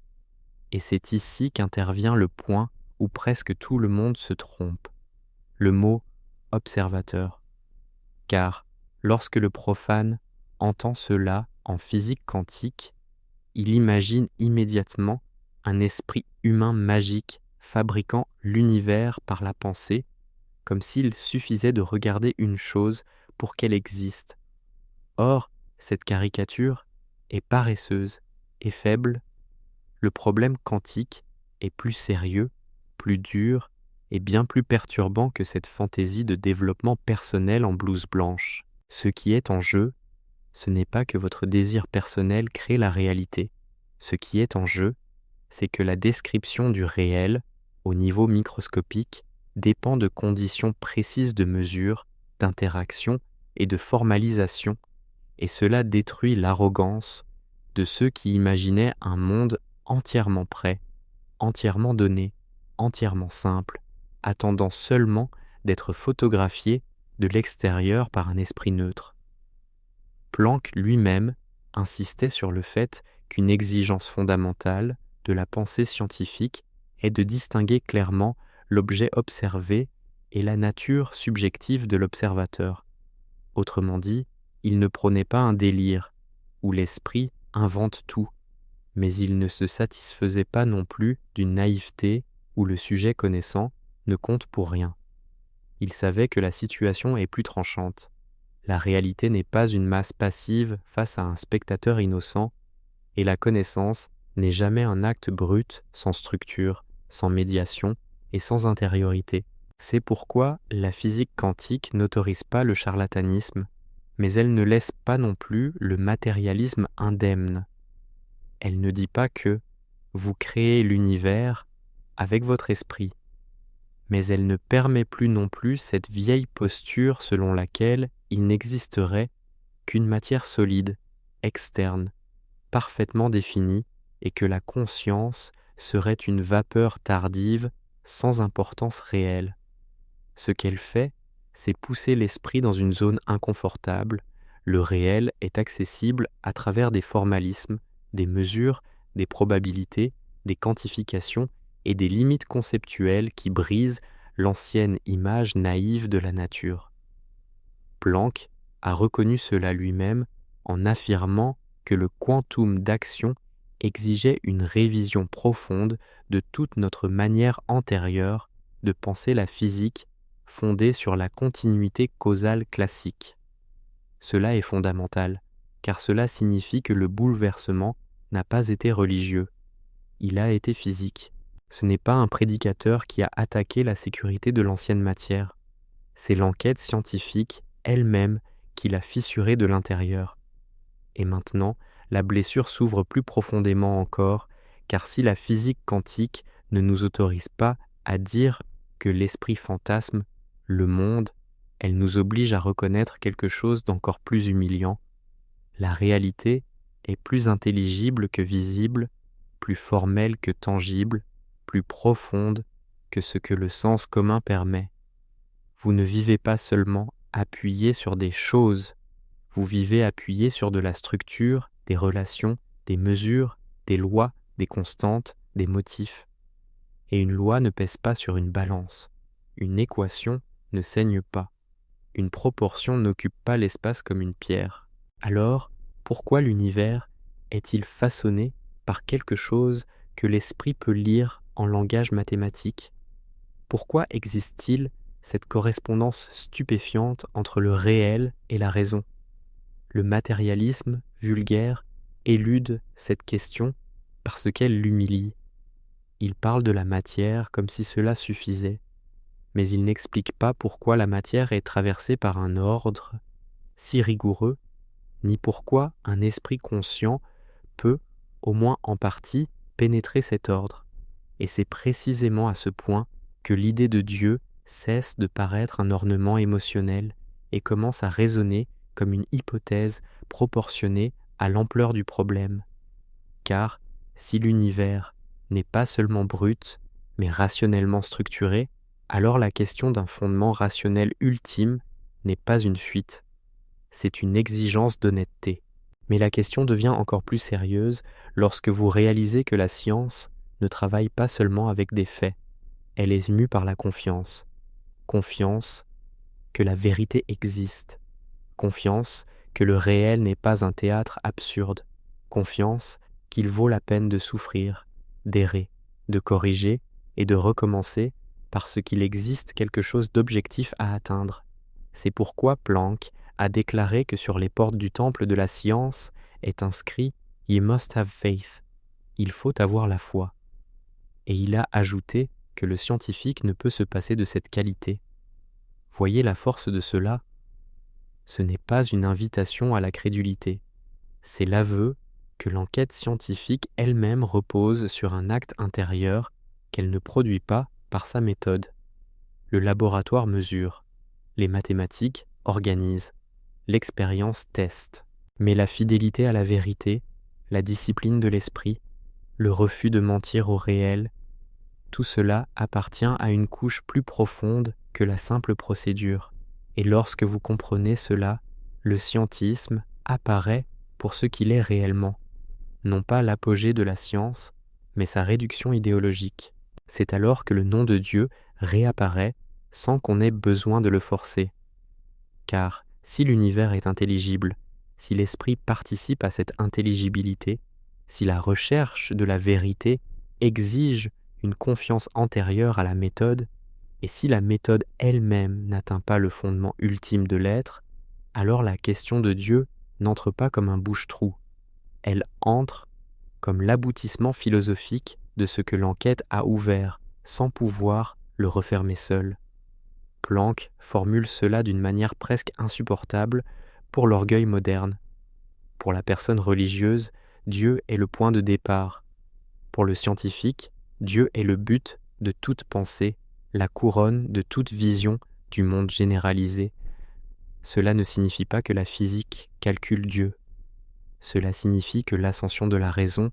Et c'est ici qu'intervient le point où presque tout le monde se trompe, le mot observateur. Car lorsque le profane entend cela en physique quantique, il imagine immédiatement un esprit humain magique fabriquant l'univers par la pensée, comme s'il suffisait de regarder une chose pour qu'elle existe. Or, cette caricature est paresseuse et faible. Le problème quantique est plus sérieux, plus dur et bien plus perturbant que cette fantaisie de développement personnel en blouse blanche. Ce qui est en jeu, ce n'est pas que votre désir personnel crée la réalité. Ce qui est en jeu, c'est que la description du réel, au niveau microscopique, dépend de conditions précises de mesure, d'interaction et de formalisation, et cela détruit l'arrogance de ceux qui imaginaient un monde entièrement prêt, entièrement donné, entièrement simple, attendant seulement d'être photographié de l'extérieur par un esprit neutre. Planck lui-même insistait sur le fait qu'une exigence fondamentale de la pensée scientifique est de distinguer clairement l'objet observé et la nature subjective de l'observateur. Autrement dit, il ne prônait pas un délire où l'esprit invente tout, mais il ne se satisfaisait pas non plus d'une naïveté où le sujet connaissant ne compte pour rien. Il savait que la situation est plus tranchante. La réalité n'est pas une masse passive face à un spectateur innocent, et la connaissance n'est jamais un acte brut, sans structure, sans médiation et sans intériorité. C'est pourquoi la physique quantique n'autorise pas le charlatanisme, mais elle ne laisse pas non plus le matérialisme indemne. Elle ne dit pas que vous créez l'univers avec votre esprit, mais elle ne permet plus non plus cette vieille posture selon laquelle il n'existerait qu'une matière solide, externe, parfaitement définie et que la conscience serait une vapeur tardive sans importance réelle. Ce qu'elle fait, c'est pousser l'esprit dans une zone inconfortable. Le réel est accessible à travers des formalismes, des mesures, des probabilités, des quantifications et des limites conceptuelles qui brisent l'ancienne image naïve de la nature. Planck a reconnu cela lui-même en affirmant que le quantum d'action exigeait une révision profonde de toute notre manière antérieure de penser la physique fondée sur la continuité causale classique. Cela est fondamental, car cela signifie que le bouleversement n'a pas été religieux, il a été physique. Ce n'est pas un prédicateur qui a attaqué la sécurité de l'ancienne matière, c'est l'enquête scientifique elle-même qui l'a fissurée de l'intérieur. Et maintenant, la blessure s'ouvre plus profondément encore, car si la physique quantique ne nous autorise pas à dire que l'esprit fantasme, le monde, elle nous oblige à reconnaître quelque chose d'encore plus humiliant. La réalité est plus intelligible que visible, plus formelle que tangible, plus profonde que ce que le sens commun permet. Vous ne vivez pas seulement appuyé sur des choses, vous vivez appuyé sur de la structure, des relations, des mesures, des lois, des constantes, des motifs. Et une loi ne pèse pas sur une balance, une équation ne saigne pas, une proportion n'occupe pas l'espace comme une pierre. Alors, pourquoi l'univers est-il façonné par quelque chose que l'esprit peut lire en langage mathématique? Pourquoi existe-t-il cette correspondance stupéfiante entre le réel et la raison? Le matérialisme vulgaire élude cette question parce qu'elle l'humilie. Il parle de la matière comme si cela suffisait, mais il n'explique pas pourquoi la matière est traversée par un ordre si rigoureux, ni pourquoi un esprit conscient peut, au moins en partie, pénétrer cet ordre. Et c'est précisément à ce point que l'idée de Dieu cesse de paraître un ornement émotionnel et commence à résonner comme une hypothèse proportionnée à l'ampleur du problème. Car si l'univers n'est pas seulement brut, mais rationnellement structuré, alors la question d'un fondement rationnel ultime n'est pas une fuite, c'est une exigence d'honnêteté. Mais la question devient encore plus sérieuse lorsque vous réalisez que la science ne travaille pas seulement avec des faits, elle est mue par la confiance. Confiance que la vérité existe. Confiance que le réel n'est pas un théâtre absurde. Confiance qu'il vaut la peine de souffrir, d'errer, de corriger et de recommencer parce qu'il existe quelque chose d'objectif à atteindre. C'est pourquoi Planck a déclaré que sur les portes du temple de la science est inscrit « You must have faith », il faut avoir la foi. Et il a ajouté que le scientifique ne peut se passer de cette qualité. Voyez la force de cela? Ce n'est pas une invitation à la crédulité, c'est l'aveu que l'enquête scientifique elle-même repose sur un acte intérieur qu'elle ne produit pas par sa méthode. Le laboratoire mesure, les mathématiques organisent, l'expérience teste. Mais la fidélité à la vérité, la discipline de l'esprit, le refus de mentir au réel, tout cela appartient à une couche plus profonde que la simple procédure. Et lorsque vous comprenez cela, le scientisme apparaît pour ce qu'il est réellement, non pas l'apogée de la science, mais sa réduction idéologique. C'est alors que le nom de Dieu réapparaît sans qu'on ait besoin de le forcer. Car si l'univers est intelligible, si l'esprit participe à cette intelligibilité, si la recherche de la vérité exige une confiance antérieure à la méthode, et si la méthode elle-même n'atteint pas le fondement ultime de l'être, alors la question de Dieu n'entre pas comme un bouche-trou. Elle entre comme l'aboutissement philosophique de ce que l'enquête a ouvert, sans pouvoir le refermer seul. Planck formule cela d'une manière presque insupportable pour l'orgueil moderne. Pour la personne religieuse, Dieu est le point de départ. Pour le scientifique, Dieu est le but de toute pensée, la couronne de toute vision du monde généralisé. Cela ne signifie pas que la physique calcule Dieu. Cela signifie que l'ascension de la raison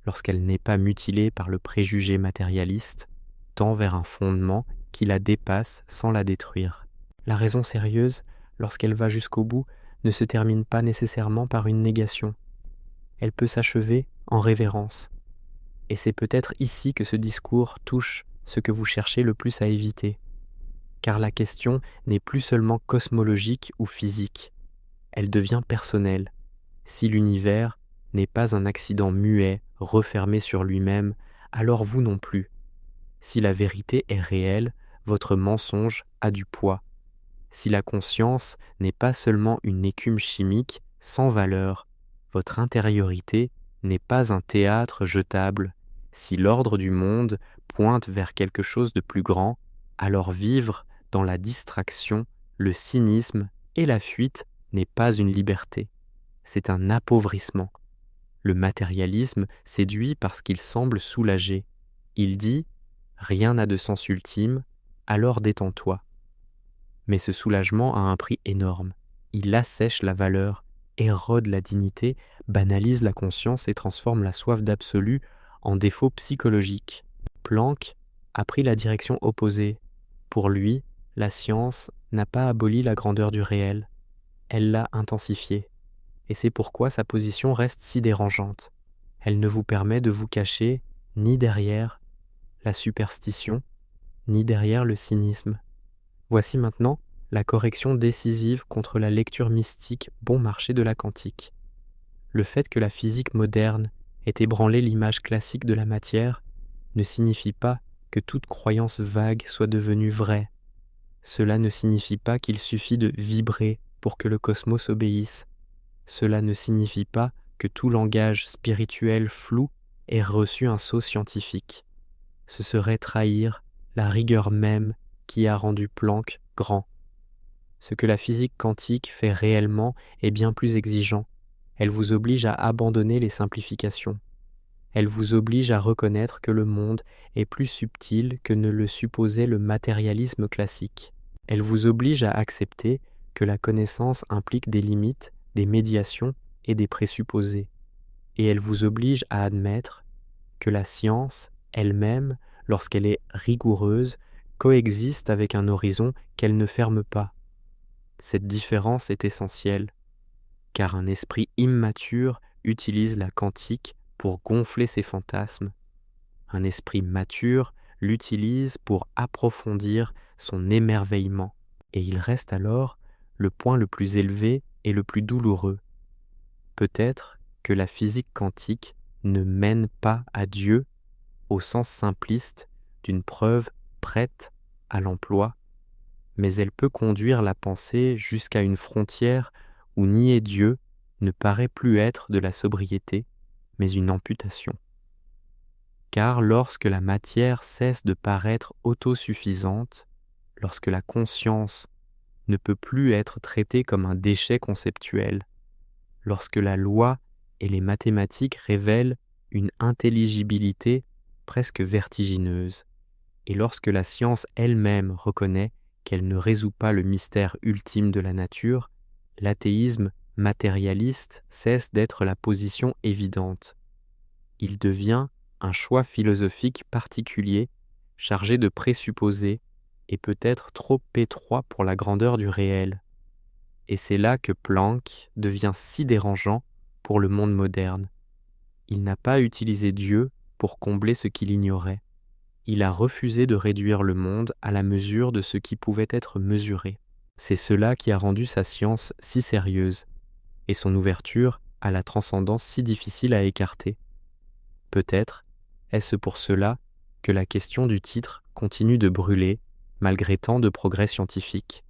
lorsqu'elle n'est pas mutilée par le préjugé matérialiste, tend vers un fondement qui la dépasse sans la détruire. La raison sérieuse, lorsqu'elle va jusqu'au bout, ne se termine pas nécessairement par une négation. Elle peut s'achever en révérence. Et c'est peut-être ici que ce discours touche ce que vous cherchez le plus à éviter. Car la question n'est plus seulement cosmologique ou physique, elle devient personnelle. Si l'univers n'est pas un accident muet, refermé sur lui-même, alors vous non plus. Si la vérité est réelle, votre mensonge a du poids. Si la conscience n'est pas seulement une écume chimique sans valeur, votre intériorité n'est pas un théâtre jetable. Si l'ordre du monde pointe vers quelque chose de plus grand, alors vivre dans la distraction, le cynisme et la fuite n'est pas une liberté, c'est un appauvrissement. Le matérialisme séduit parce qu'il semble soulagé. Il dit « rien n'a de sens ultime, alors détends-toi ». Mais ce soulagement a un prix énorme. Il assèche la valeur, érode la dignité, banalise la conscience et transforme la soif d'absolu en défaut psychologique. Planck a pris la direction opposée. Pour lui, la science n'a pas aboli la grandeur du réel, elle l'a intensifiée. Et c'est pourquoi sa position reste si dérangeante. Elle ne vous permet de vous cacher ni derrière la superstition, ni derrière le cynisme. Voici maintenant la correction décisive contre la lecture mystique bon marché de la quantique. Le fait que la physique moderne ait ébranlé l'image classique de la matière ne signifie pas que toute croyance vague soit devenue vraie. Cela ne signifie pas qu'il suffit de vibrer pour que le cosmos obéisse. Cela ne signifie pas que tout langage spirituel flou ait reçu un sceau scientifique. Ce serait trahir la rigueur même qui a rendu Planck grand. Ce que la physique quantique fait réellement est bien plus exigeant. Elle vous oblige à abandonner les simplifications. Elle vous oblige à reconnaître que le monde est plus subtil que ne le supposait le matérialisme classique. Elle vous oblige à accepter que la connaissance implique des limites, des médiations et des présupposés. Et elle vous oblige à admettre que la science, elle-même, lorsqu'elle est rigoureuse, coexiste avec un horizon qu'elle ne ferme pas. Cette différence est essentielle, car un esprit immature utilise la quantique pour gonfler ses fantasmes. Un esprit mature l'utilise pour approfondir son émerveillement, et il reste alors le point le plus élevé et le plus douloureux. Peut-être que la physique quantique ne mène pas à Dieu au sens simpliste d'une preuve prête à l'emploi, mais elle peut conduire la pensée jusqu'à une frontière où nier Dieu ne paraît plus être de la sobriété, mais une amputation. Car lorsque la matière cesse de paraître autosuffisante, lorsque la conscience ne peut plus être traitée comme un déchet conceptuel, lorsque la loi et les mathématiques révèlent une intelligibilité presque vertigineuse, et lorsque la science elle-même reconnaît qu'elle ne résout pas le mystère ultime de la nature, l'athéisme matérialiste cesse d'être la position évidente. Il devient un choix philosophique particulier, chargé de présupposés et peut-être trop étroit pour la grandeur du réel. Et c'est là que Planck devient si dérangeant pour le monde moderne. Il n'a pas utilisé Dieu pour combler ce qu'il ignorait. Il a refusé de réduire le monde à la mesure de ce qui pouvait être mesuré. C'est cela qui a rendu sa science si sérieuse, et son ouverture à la transcendance si difficile à écarter. Peut-être est-ce pour cela que la question du titre continue de brûler malgré tant de progrès scientifiques,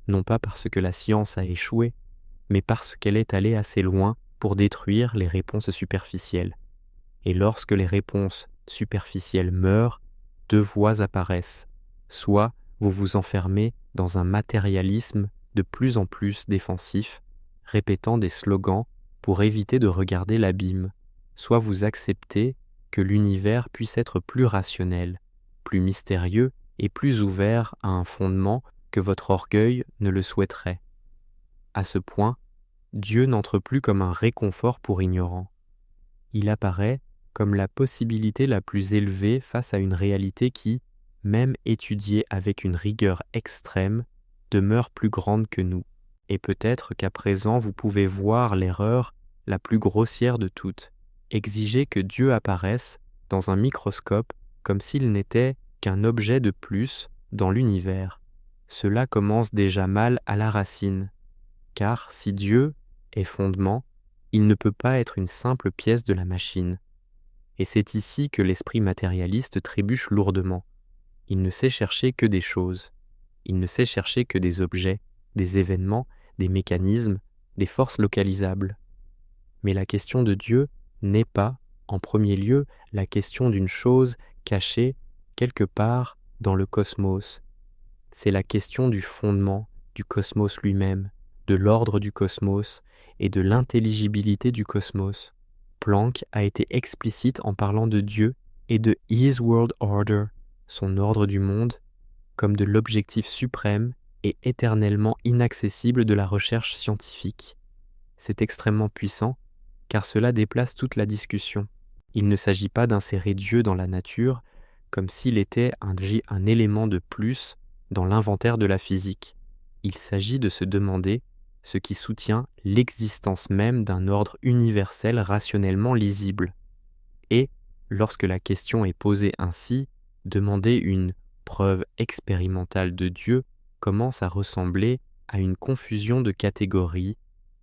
non pas parce que la science a échoué, mais parce qu'elle est allée assez loin pour détruire les réponses superficielles. Et lorsque les réponses superficielles meurent, deux voies apparaissent. Soit vous vous enfermez dans un matérialisme de plus en plus défensif, répétant des slogans pour éviter de regarder l'abîme, soit vous acceptez que l'univers puisse être plus rationnel, plus mystérieux et plus ouvert à un fondement que votre orgueil ne le souhaiterait. À ce point, Dieu n'entre plus comme un réconfort pour ignorants. Il apparaît comme la possibilité la plus élevée face à une réalité qui, même étudiée avec une rigueur extrême, demeure plus grande que nous. Et peut-être qu'à présent vous pouvez voir l'erreur la plus grossière de toutes, exiger que Dieu apparaisse dans un microscope comme s'il n'était qu'un objet de plus dans l'univers. Cela commence déjà mal à la racine, car si Dieu est fondement, il ne peut pas être une simple pièce de la machine. Et c'est ici que l'esprit matérialiste trébuche lourdement. Il ne sait chercher que des choses. Il ne sait chercher que des objets, des événements, des mécanismes, des forces localisables. Mais la question de Dieu n'est pas, en premier lieu, la question d'une chose cachée quelque part dans le cosmos. C'est la question du fondement du cosmos lui-même, de l'ordre du cosmos et de l'intelligibilité du cosmos. Planck a été explicite en parlant de Dieu et de His World Order, son ordre du monde, comme de l'objectif suprême et éternellement inaccessible de la recherche scientifique. C'est extrêmement puissant, car cela déplace toute la discussion. Il ne s'agit pas d'insérer Dieu dans la nature comme s'il était un élément de plus dans l'inventaire de la physique. Il s'agit de se demander ce qui soutient l'existence même d'un ordre universel rationnellement lisible. Et, lorsque la question est posée ainsi, demander une preuve expérimentale de Dieu commence à ressembler à une confusion de catégories,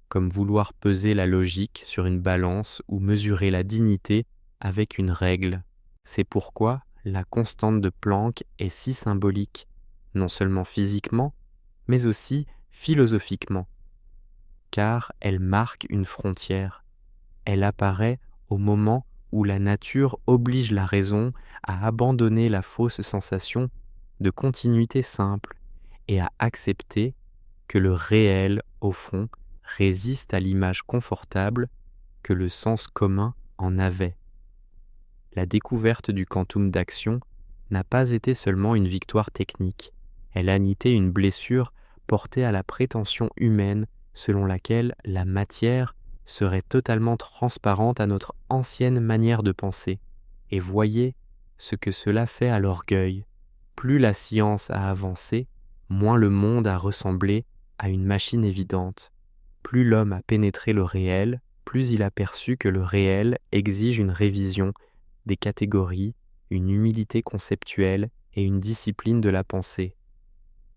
comme vouloir peser la logique sur une balance ou mesurer la dignité avec une règle. C'est pourquoi la constante de Planck est si symbolique, non seulement physiquement, mais aussi philosophiquement, car elle marque une frontière. Elle apparaît au moment où la nature oblige la raison à abandonner la fausse sensation de continuité simple et à accepter que le réel, au fond, résiste à l'image confortable que le sens commun en avait. La découverte du quantum d'action n'a pas été seulement une victoire technique, elle a nité une blessure portée à la prétention humaine selon laquelle la matière serait totalement transparente à notre ancienne manière de penser. Et voyez ce que cela fait à l'orgueil. Plus la science a avancé, moins le monde a ressemblé à une machine évidente. Plus l'homme a pénétré le réel, plus il a perçu que le réel exige une révision des catégories, une humilité conceptuelle et une discipline de la pensée.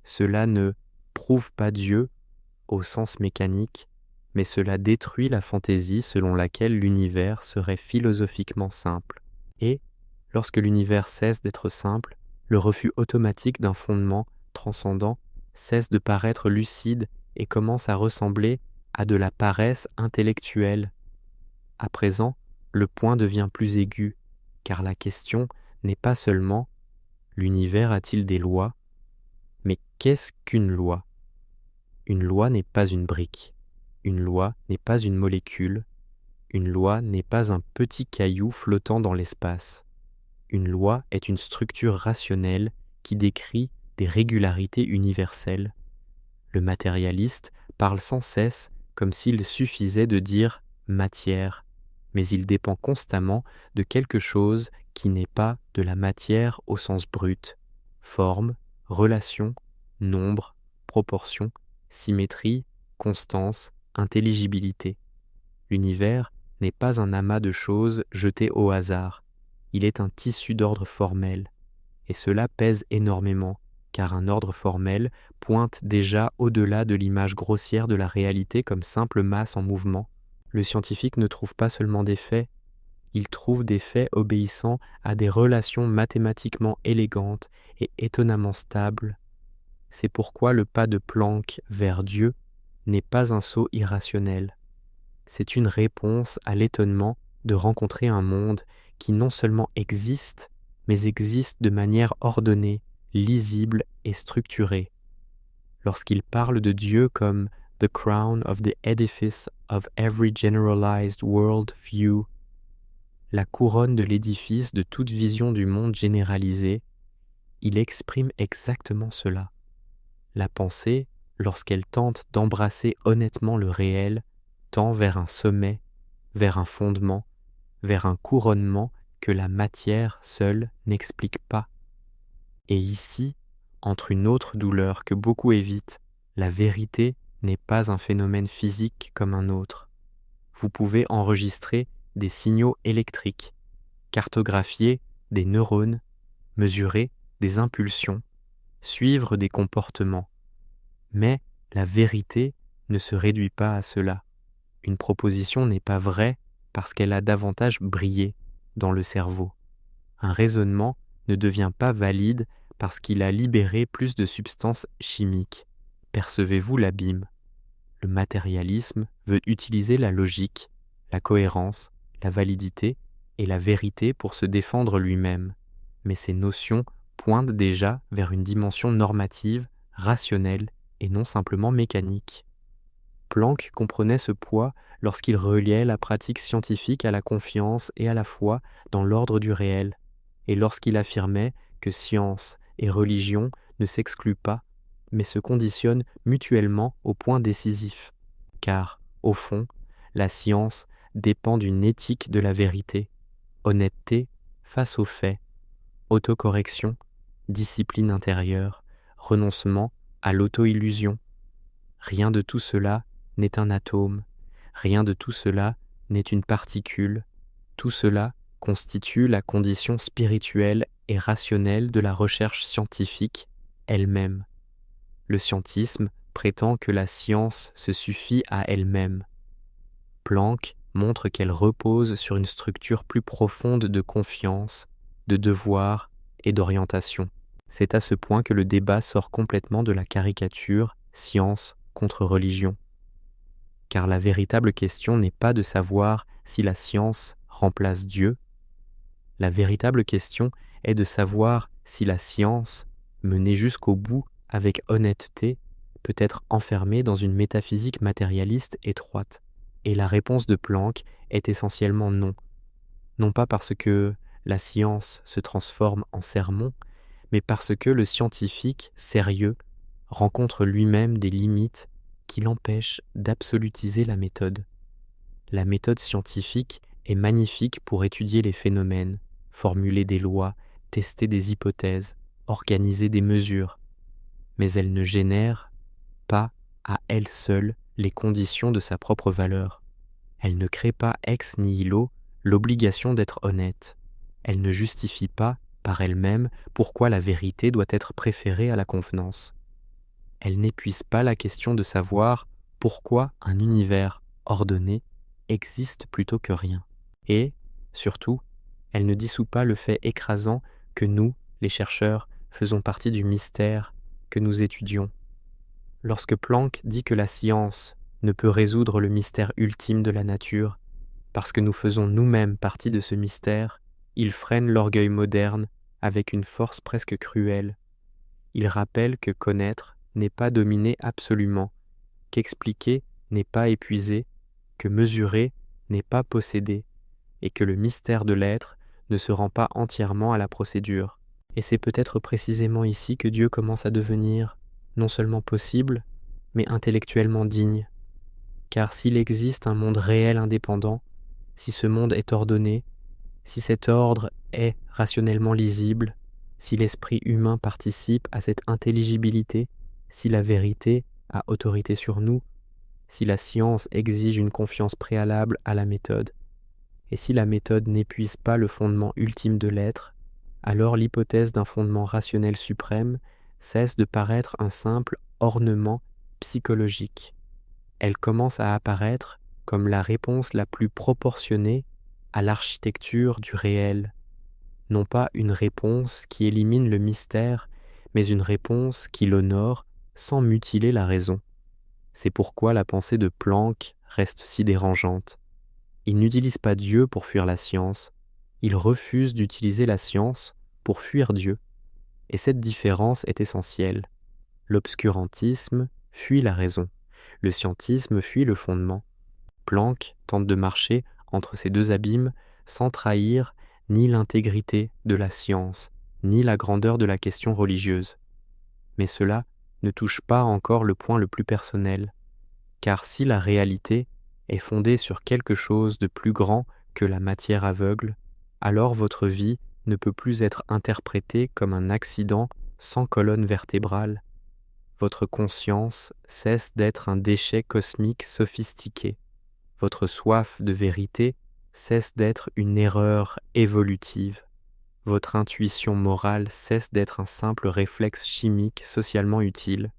Cela ne prouve pas Dieu au sens mécanique, mais cela détruit la fantaisie selon laquelle l'univers serait philosophiquement simple. Et, lorsque l'univers cesse d'être simple, le refus automatique d'un fondement transcendant cesse de paraître lucide et commence à ressembler à de la paresse intellectuelle. À présent, le point devient plus aigu, car la question n'est pas seulement « l'univers a-t-il des lois ?» mais qu'est-ce qu'une loi ? Une loi n'est pas une brique, une loi n'est pas une molécule, une loi n'est pas un petit caillou flottant dans l'espace. Une loi est une structure rationnelle qui décrit des régularités universelles. Le matérialiste parle sans cesse comme s'il suffisait de dire « matière », mais il dépend constamment de quelque chose qui n'est pas de la matière au sens brut. Forme, relation, nombre, proportion, symétrie, constance, intelligibilité. L'univers n'est pas un amas de choses jetées au hasard. Il est un tissu d'ordre formel. Et cela pèse énormément, car un ordre formel pointe déjà au-delà de l'image grossière de la réalité comme simple masse en mouvement. Le scientifique ne trouve pas seulement des faits, il trouve des faits obéissant à des relations mathématiquement élégantes et étonnamment stables. C'est pourquoi le pas de Planck vers Dieu n'est pas un saut irrationnel. C'est une réponse à l'étonnement de rencontrer un monde qui non seulement existe, mais existe de manière ordonnée, lisible et structurée. Lorsqu'il parle de Dieu comme « the crown of the edifice of every generalized world view », la couronne de l'édifice de toute vision du monde généralisée, il exprime exactement cela. La pensée, lorsqu'elle tente d'embrasser honnêtement le réel, tend vers un sommet, vers un fondement, vers un couronnement que la matière seule n'explique pas. Et ici, entre une autre douleur que beaucoup évitent, la vérité n'est pas un phénomène physique comme un autre. Vous pouvez enregistrer des signaux électriques, cartographier des neurones, mesurer des impulsions, suivre des comportements. Mais la vérité ne se réduit pas à cela. Une proposition n'est pas vraie parce qu'elle a davantage brillé dans le cerveau. Un raisonnement ne devient pas valide parce qu'il a libéré plus de substances chimiques. Percevez-vous l'abîme? Le matérialisme veut utiliser la logique, la cohérence, la validité et la vérité pour se défendre lui-même. Mais ces notions pointent déjà vers une dimension normative, rationnelle et non simplement mécanique. Planck comprenait ce poids lorsqu'il reliait la pratique scientifique à la confiance et à la foi dans l'ordre du réel, et lorsqu'il affirmait que science et religion ne s'excluent pas, mais se conditionnent mutuellement au point décisif. Car, au fond, la science dépend d'une éthique de la vérité, honnêteté face aux faits, autocorrection, discipline intérieure, renoncement à l'auto-illusion. Rien de tout cela n'est un atome, rien de tout cela n'est une particule, tout cela constitue la condition spirituelle et rationnelle de la recherche scientifique elle-même. Le scientisme prétend que la science se suffit à elle-même. Planck montre qu'elle repose sur une structure plus profonde de confiance, de devoir et d'orientation. C'est à ce point que le débat sort complètement de la caricature science contre religion. Car la véritable question n'est pas de savoir si la science remplace Dieu. La véritable question est de savoir si la science, menée jusqu'au bout avec honnêteté, peut être enfermée dans une métaphysique matérialiste étroite. Et la réponse de Planck est essentiellement non. Non pas parce que la science se transforme en sermon, mais parce que le scientifique sérieux rencontre lui-même des limites qui l'empêchent d'absolutiser la méthode. La méthode scientifique est magnifique pour étudier les phénomènes, formuler des lois, tester des hypothèses, organiser des mesures, mais elle ne génère pas à elle seule les conditions de sa propre valeur. Elle ne crée pas ex nihilo l'obligation d'être honnête. Elle ne justifie pas, par elle-même, pourquoi la vérité doit être préférée à la convenance. Elle n'épuise pas la question de savoir pourquoi un univers ordonné existe plutôt que rien. Et, surtout, elle ne dissout pas le fait écrasant que nous, les chercheurs, faisons partie du mystère que nous étudions. Lorsque Planck dit que la science ne peut résoudre le mystère ultime de la nature, parce que nous faisons nous-mêmes partie de ce mystère, il freine l'orgueil moderne avec une force presque cruelle. Il rappelle que connaître n'est pas dominer absolument, qu'expliquer n'est pas épuiser, que mesurer n'est pas posséder, et que le mystère de l'être ne se rend pas entièrement à la procédure. Et c'est peut-être précisément ici que Dieu commence à devenir non seulement possible, mais intellectuellement digne. Car s'il existe un monde réel indépendant, si ce monde est ordonné, si cet ordre est rationnellement lisible, si l'esprit humain participe à cette intelligibilité, si la vérité a autorité sur nous, si la science exige une confiance préalable à la méthode, et si la méthode n'épuise pas le fondement ultime de l'être, alors l'hypothèse d'un fondement rationnel suprême cesse de paraître un simple ornement psychologique. Elle commence à apparaître comme la réponse la plus proportionnée à l'architecture du réel, non pas une réponse qui élimine le mystère, mais une réponse qui l'honore sans mutiler la raison. C'est pourquoi la pensée de Planck reste si dérangeante. Il n'utilise pas Dieu pour fuir la science, il refuse d'utiliser la science pour fuir Dieu. Et cette différence est essentielle. L'obscurantisme fuit la raison, le scientisme fuit le fondement. Planck tente de marcher entre ces deux abîmes sans trahir ni l'intégrité de la science, ni la grandeur de la question religieuse. Mais cela ne touche pas encore le point le plus personnel, car si la réalité est fondée sur quelque chose de plus grand que la matière aveugle, alors votre vie ne peut plus être interprétée comme un accident sans colonne vertébrale. Votre conscience cesse d'être un déchet cosmique sophistiqué. Votre soif de vérité cesse d'être une erreur évolutive. Votre intuition morale cesse d'être un simple réflexe chimique socialement utile.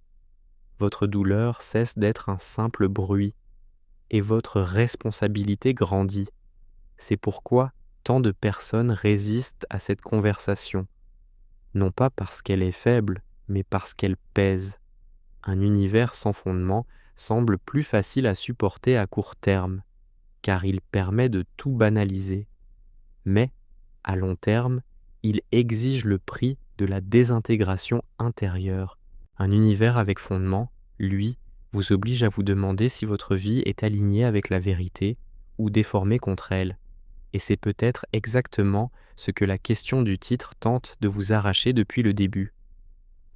Votre douleur cesse d'être un simple bruit. Et votre responsabilité grandit. C'est pourquoi tant de personnes résistent à cette conversation. Non pas parce qu'elle est faible, mais parce qu'elle pèse. Un univers sans fondement semble plus facile à supporter à court terme, car il permet de tout banaliser. Mais, à long terme, il exige le prix de la désintégration intérieure. Un univers avec fondement, lui, vous oblige à vous demander si votre vie est alignée avec la vérité ou déformée contre elle. Et c'est peut-être exactement ce que la question du titre tente de vous arracher depuis le début.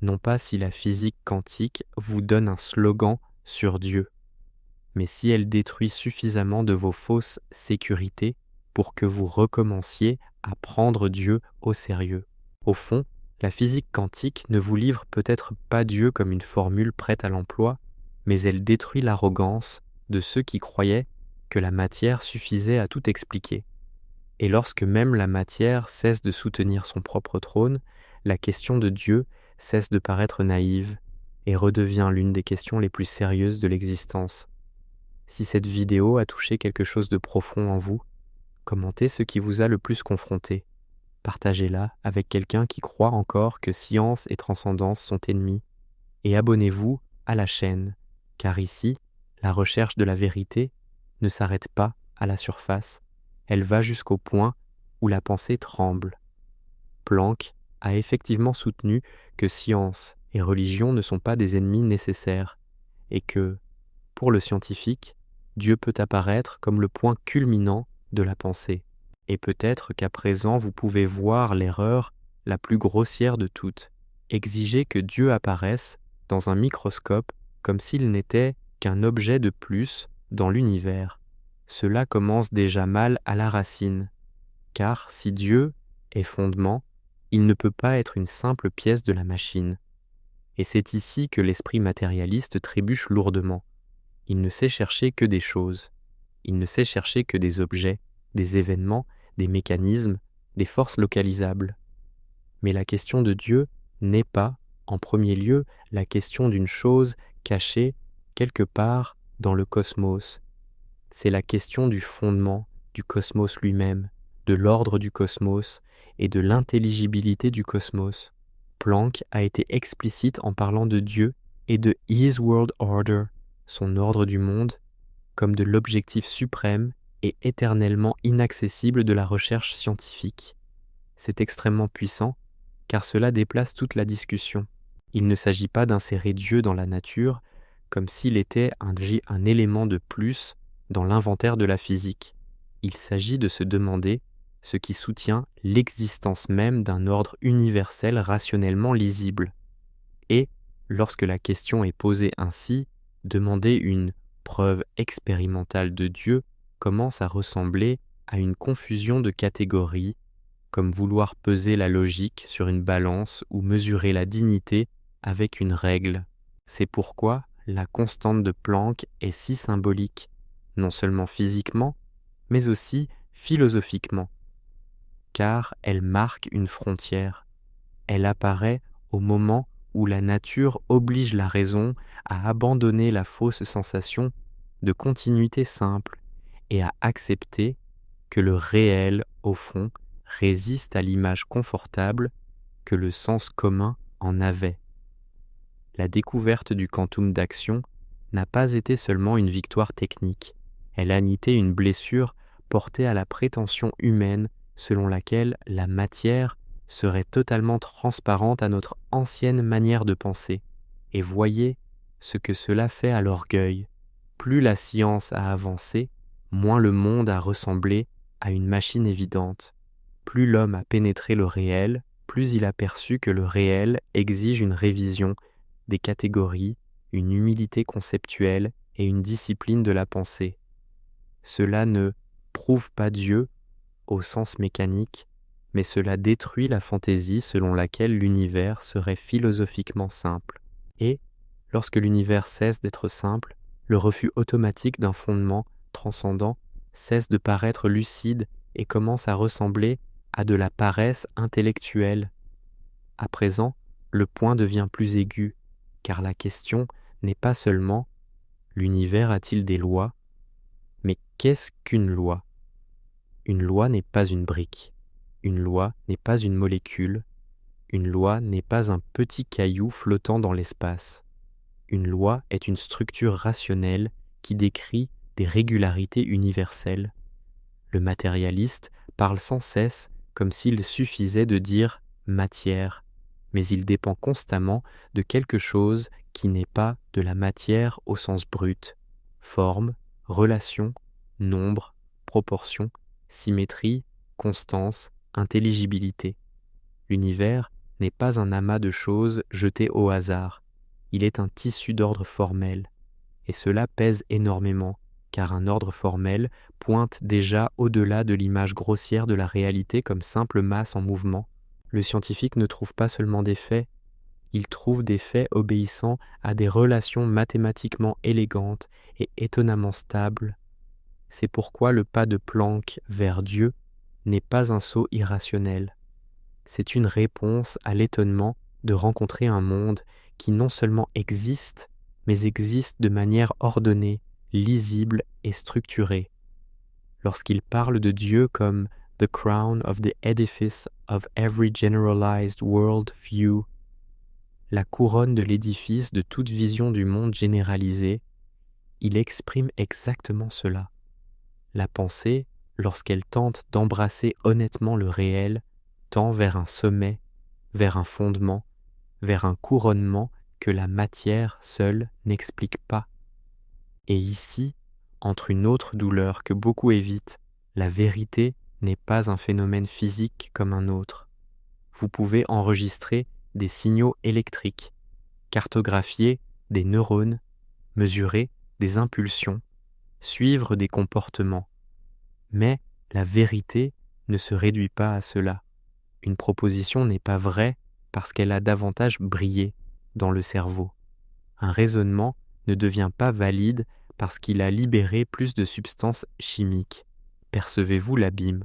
Non pas si la physique quantique vous donne un slogan sur Dieu, mais si elle détruit suffisamment de vos fausses sécurités pour que vous recommenciez à prendre Dieu au sérieux. Au fond, la physique quantique ne vous livre peut-être pas Dieu comme une formule prête à l'emploi, mais elle détruit l'arrogance de ceux qui croyaient que la matière suffisait à tout expliquer. Et lorsque même la matière cesse de soutenir son propre trône, la question de Dieu cesse de paraître naïve et redevient l'une des questions les plus sérieuses de l'existence. Si cette vidéo a touché quelque chose de profond en vous, commentez ce qui vous a le plus confronté. Partagez-la avec quelqu'un qui croit encore que science et transcendance sont ennemis. Et abonnez-vous à la chaîne, car ici, la recherche de la vérité ne s'arrête pas à la surface. Elle va jusqu'au point où la pensée tremble. Planck a effectivement soutenu que science et religion ne sont pas des ennemis nécessaires et que, pour le scientifique, Dieu peut apparaître comme le point culminant de la pensée. Et peut-être qu'à présent vous pouvez voir l'erreur la plus grossière de toutes, exiger que Dieu apparaisse dans un microscope comme s'il n'était qu'un objet de plus dans l'univers. Cela commence déjà mal à la racine, car si Dieu est fondement, il ne peut pas être une simple pièce de la machine. Et c'est ici que l'esprit matérialiste trébuche lourdement. Il ne sait chercher que des choses, il ne sait chercher que des objets, des événements, des mécanismes, des forces localisables. Mais la question de Dieu n'est pas, en premier lieu, la question d'une chose cachée quelque part dans le cosmos. C'est la question du fondement du cosmos lui-même, de l'ordre du cosmos et de l'intelligibilité du cosmos. Planck a été explicite en parlant de Dieu et de His World Order, son ordre du monde, comme de l'objectif suprême et éternellement inaccessible de la recherche scientifique. C'est extrêmement puissant, car cela déplace toute la discussion. Il ne s'agit pas d'insérer Dieu dans la nature comme s'il était un élément de plus dans l'inventaire de la physique. Il s'agit de se demander ce qui soutient l'existence même d'un ordre universel rationnellement lisible. Et, lorsque la question est posée ainsi, demander une preuve expérimentale de Dieu commence à ressembler à une confusion de catégories, comme vouloir peser la logique sur une balance ou mesurer la dignité avec une règle. C'est pourquoi la constante de Planck est si symbolique, non seulement physiquement, mais aussi philosophiquement, car elle marque une frontière. Elle apparaît au moment où la nature oblige la raison à abandonner la fausse sensation de continuité simple et à accepter que le réel, au fond, résiste à l'image confortable que le sens commun en avait. La découverte du quantum d'action n'a pas été seulement une victoire technique, elle a nité une blessure portée à la prétention humaine selon laquelle la matière serait totalement transparente à notre ancienne manière de penser. Et voyez ce que cela fait à l'orgueil. Plus la science a avancé, moins le monde a ressemblé à une machine évidente. Plus l'homme a pénétré le réel, plus il a perçu que le réel exige une révision des catégories, une humilité conceptuelle et une discipline de la pensée. Cela ne prouve pas Dieu au sens mécanique, mais cela détruit la fantaisie selon laquelle l'univers serait philosophiquement simple. Et, lorsque l'univers cesse d'être simple, le refus automatique d'un fondement transcendant cesse de paraître lucide et commence à ressembler à de la paresse intellectuelle. À présent, le point devient plus aigu, car la question n'est pas seulement « l'univers a-t-il des lois ?» mais qu'est-ce qu'une loi ? Une loi n'est pas une brique, une loi n'est pas une molécule, une loi n'est pas un petit caillou flottant dans l'espace. Une loi est une structure rationnelle qui décrit des régularités universelles. Le matérialiste parle sans cesse comme s'il suffisait de dire « matière », mais il dépend constamment de quelque chose qui n'est pas de la matière au sens brut. Forme, relation, nombre, proportion, symétrie, constance, intelligibilité. L'univers n'est pas un amas de choses jetées au hasard. Il est un tissu d'ordre formel. Et cela pèse énormément, car un ordre formel pointe déjà au-delà de l'image grossière de la réalité comme simple masse en mouvement. Le scientifique ne trouve pas seulement des faits, il trouve des faits obéissant à des relations mathématiquement élégantes et étonnamment stables. C'est pourquoi le pas de Planck vers Dieu n'est pas un saut irrationnel. C'est une réponse à l'étonnement de rencontrer un monde qui non seulement existe, mais existe de manière ordonnée, lisible et structurée. Lorsqu'il parle de Dieu comme « the crown of the edifice of every generalized world view », la couronne de l'édifice de toute vision du monde généralisée, il exprime exactement cela. La pensée, lorsqu'elle tente d'embrasser honnêtement le réel, tend vers un sommet, vers un fondement, vers un couronnement que la matière seule n'explique pas. Et ici, entre une autre douleur que beaucoup évitent, la vérité n'est pas un phénomène physique comme un autre. Vous pouvez enregistrer des signaux électriques, cartographier des neurones, mesurer des impulsions, suivre des comportements. Mais la vérité ne se réduit pas à cela. Une proposition n'est pas vraie parce qu'elle a davantage brillé dans le cerveau. Un raisonnement ne devient pas valide parce qu'il a libéré plus de substances chimiques. Percevez-vous l'abîme ?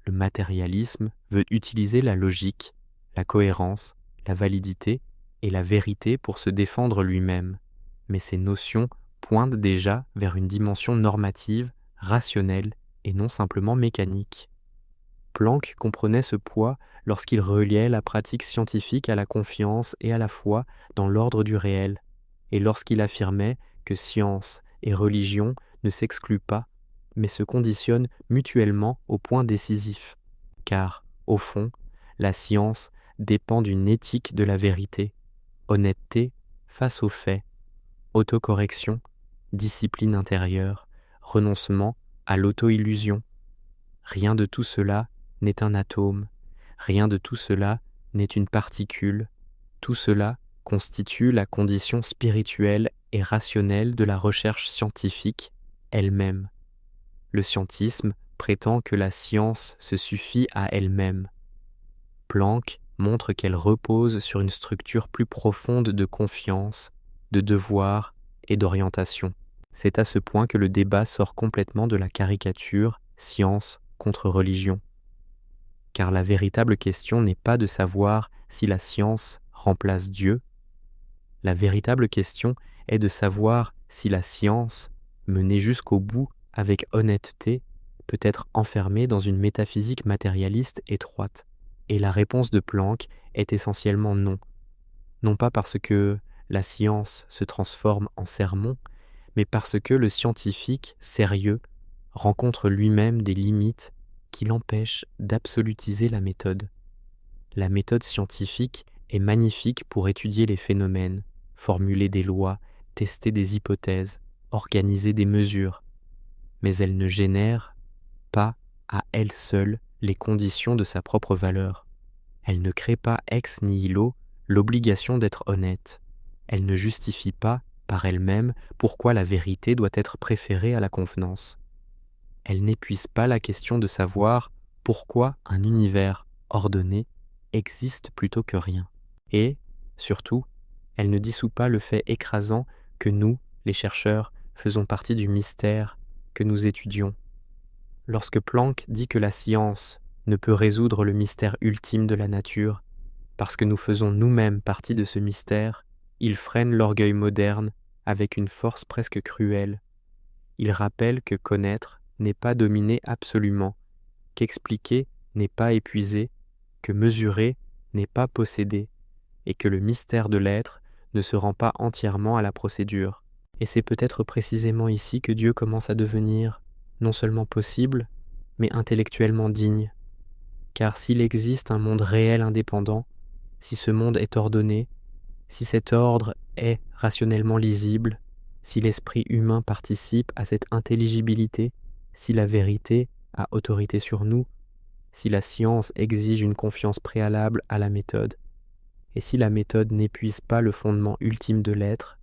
Le matérialisme veut utiliser la logique, la cohérence, la validité et la vérité pour se défendre lui-même. Mais ces notions pointent déjà vers une dimension normative, rationnelle et non simplement mécanique. Planck comprenait ce poids lorsqu'il reliait la pratique scientifique à la confiance et à la foi dans l'ordre du réel, et lorsqu'il affirmait que science et religion ne s'excluent pas, mais se conditionnent mutuellement au point décisif, car, au fond, la science dépend d'une éthique de la vérité, honnêteté face aux faits, autocorrection, discipline intérieure, renoncement à l'auto-illusion. Rien de tout cela n'est un atome, rien de tout cela n'est une particule, tout cela constitue la condition spirituelle et rationnelle de la recherche scientifique elle-même. Le scientisme prétend que la science se suffit à elle-même. Planck montre qu'elle repose sur une structure plus profonde de confiance, de devoir et d'orientation. C'est à ce point que le débat sort complètement de la caricature science contre religion. Car la véritable question n'est pas de savoir si la science remplace Dieu. La véritable question est de savoir si la science, menée jusqu'au bout avec honnêteté, peut être enfermée dans une métaphysique matérialiste étroite. Et la réponse de Planck est essentiellement non. Non pas parce que la science se transforme en sermon, mais parce que le scientifique sérieux rencontre lui-même des limites qui l'empêchent d'absolutiser la méthode. La méthode scientifique est magnifique pour étudier les phénomènes, formuler des lois, tester des hypothèses, organiser des mesures, mais elle ne génère pas à elle seule les conditions de sa propre valeur. Elle ne crée pas ex nihilo l'obligation d'être honnête. Elle ne justifie pas, par elle-même, pourquoi la vérité doit être préférée à la convenance. Elle n'épuise pas la question de savoir pourquoi un univers ordonné existe plutôt que rien. Et, surtout, elle ne dissout pas le fait écrasant que nous, les chercheurs, faisons partie du mystère que nous étudions. Lorsque Planck dit que la science ne peut résoudre le mystère ultime de la nature, parce que nous faisons nous-mêmes partie de ce mystère, il freine l'orgueil moderne avec une force presque cruelle. Il rappelle que connaître n'est pas dominer absolument, qu'expliquer n'est pas épuiser, que mesurer n'est pas posséder, et que le mystère de l'être ne se rend pas entièrement à la procédure. Et c'est peut-être précisément ici que Dieu commence à devenir non seulement possible, mais intellectuellement digne. Car s'il existe un monde réel indépendant, si ce monde est ordonné, si cet ordre est rationnellement lisible, si l'esprit humain participe à cette intelligibilité, si la vérité a autorité sur nous, si la science exige une confiance préalable à la méthode, et si la méthode n'épuise pas le fondement ultime de l'être,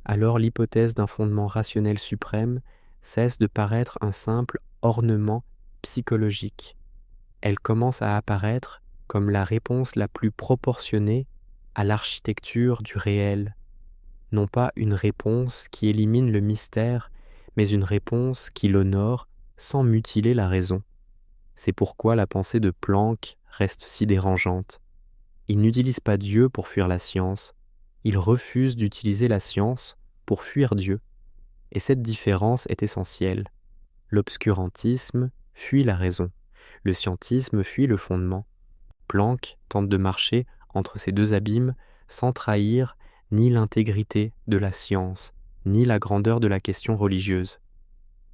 alors l'hypothèse d'un fondement rationnel suprême cesse de paraître un simple ornement psychologique. Elle commence à apparaître comme la réponse la plus proportionnée à l'architecture du réel. Non pas une réponse qui élimine le mystère, mais une réponse qui l'honore sans mutiler la raison. C'est pourquoi la pensée de Planck reste si dérangeante. Il n'utilise pas Dieu pour fuir la science, il refuse d'utiliser la science pour fuir Dieu. Et cette différence est essentielle. L'obscurantisme fuit la raison, le scientisme fuit le fondement. Planck tente de marcher entre ces deux abîmes sans trahir ni l'intégrité de la science, ni la grandeur de la question religieuse.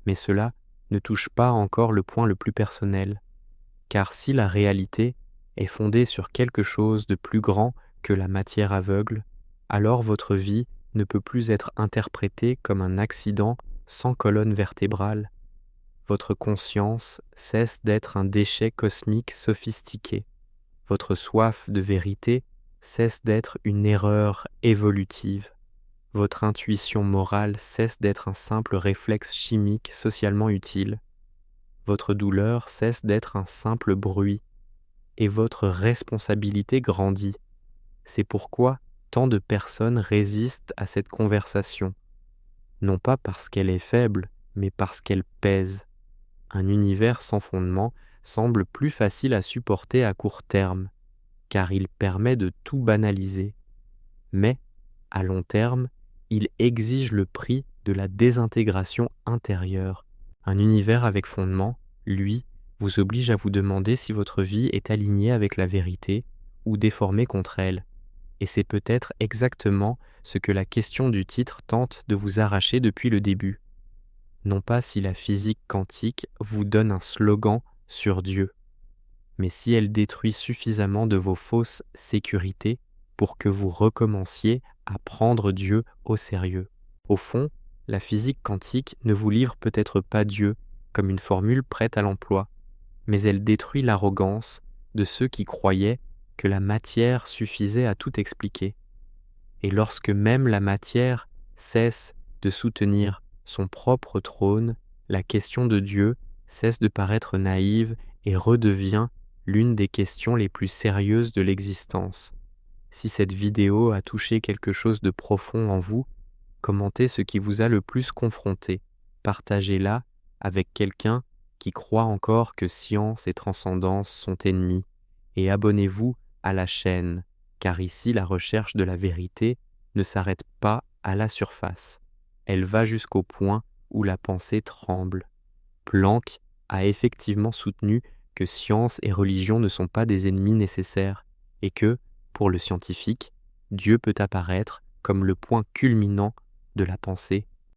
Mais cela ne touche pas encore le point le plus personnel, car si la réalité est fondée sur quelque chose de plus grand que la matière aveugle, alors votre vie ne peut plus être interprétée comme un accident sans colonne vertébrale. Votre conscience cesse d'être un déchet cosmique sophistiqué. Votre soif de vérité cesse d'être une erreur évolutive. Votre intuition morale cesse d'être un simple réflexe chimique socialement utile. Votre douleur cesse d'être un simple bruit. Et votre responsabilité grandit. C'est pourquoi tant de personnes résistent à cette conversation. Non pas parce qu'elle est faible, mais parce qu'elle pèse. Un univers sans fondement semble plus facile à supporter à court terme, car il permet de tout banaliser. Mais, à long terme, il exige le prix de la désintégration intérieure. Un univers avec fondement, lui, vous oblige à vous demander si votre vie est alignée avec la vérité ou déformée contre elle. Et c'est peut-être exactement ce que la question du titre tente de vous arracher depuis le début. Non pas si la physique quantique vous donne un slogan sur Dieu, mais si elle détruit suffisamment de vos fausses sécurités pour que vous recommenciez à prendre Dieu au sérieux. Au fond, la physique quantique ne vous livre peut-être pas Dieu comme une formule prête à l'emploi, mais elle détruit l'arrogance de ceux qui croyaient que la matière suffisait à tout expliquer. Et lorsque même la matière cesse de soutenir son propre trône, la question de Dieu cesse de paraître naïve et redevient l'une des questions les plus sérieuses de l'existence. Si cette vidéo a touché quelque chose de profond en vous, commentez ce qui vous a le plus confronté, partagez-la avec quelqu'un qui croit encore que science et transcendance sont ennemis, et abonnez-vous à la chaîne, car ici la recherche de la vérité ne s'arrête pas à la surface. Elle va jusqu'au point où la pensée tremble. Planck a effectivement soutenu que science et religion ne sont pas des ennemis nécessaires, et que, pour le scientifique, Dieu peut apparaître comme le point culminant de la pensée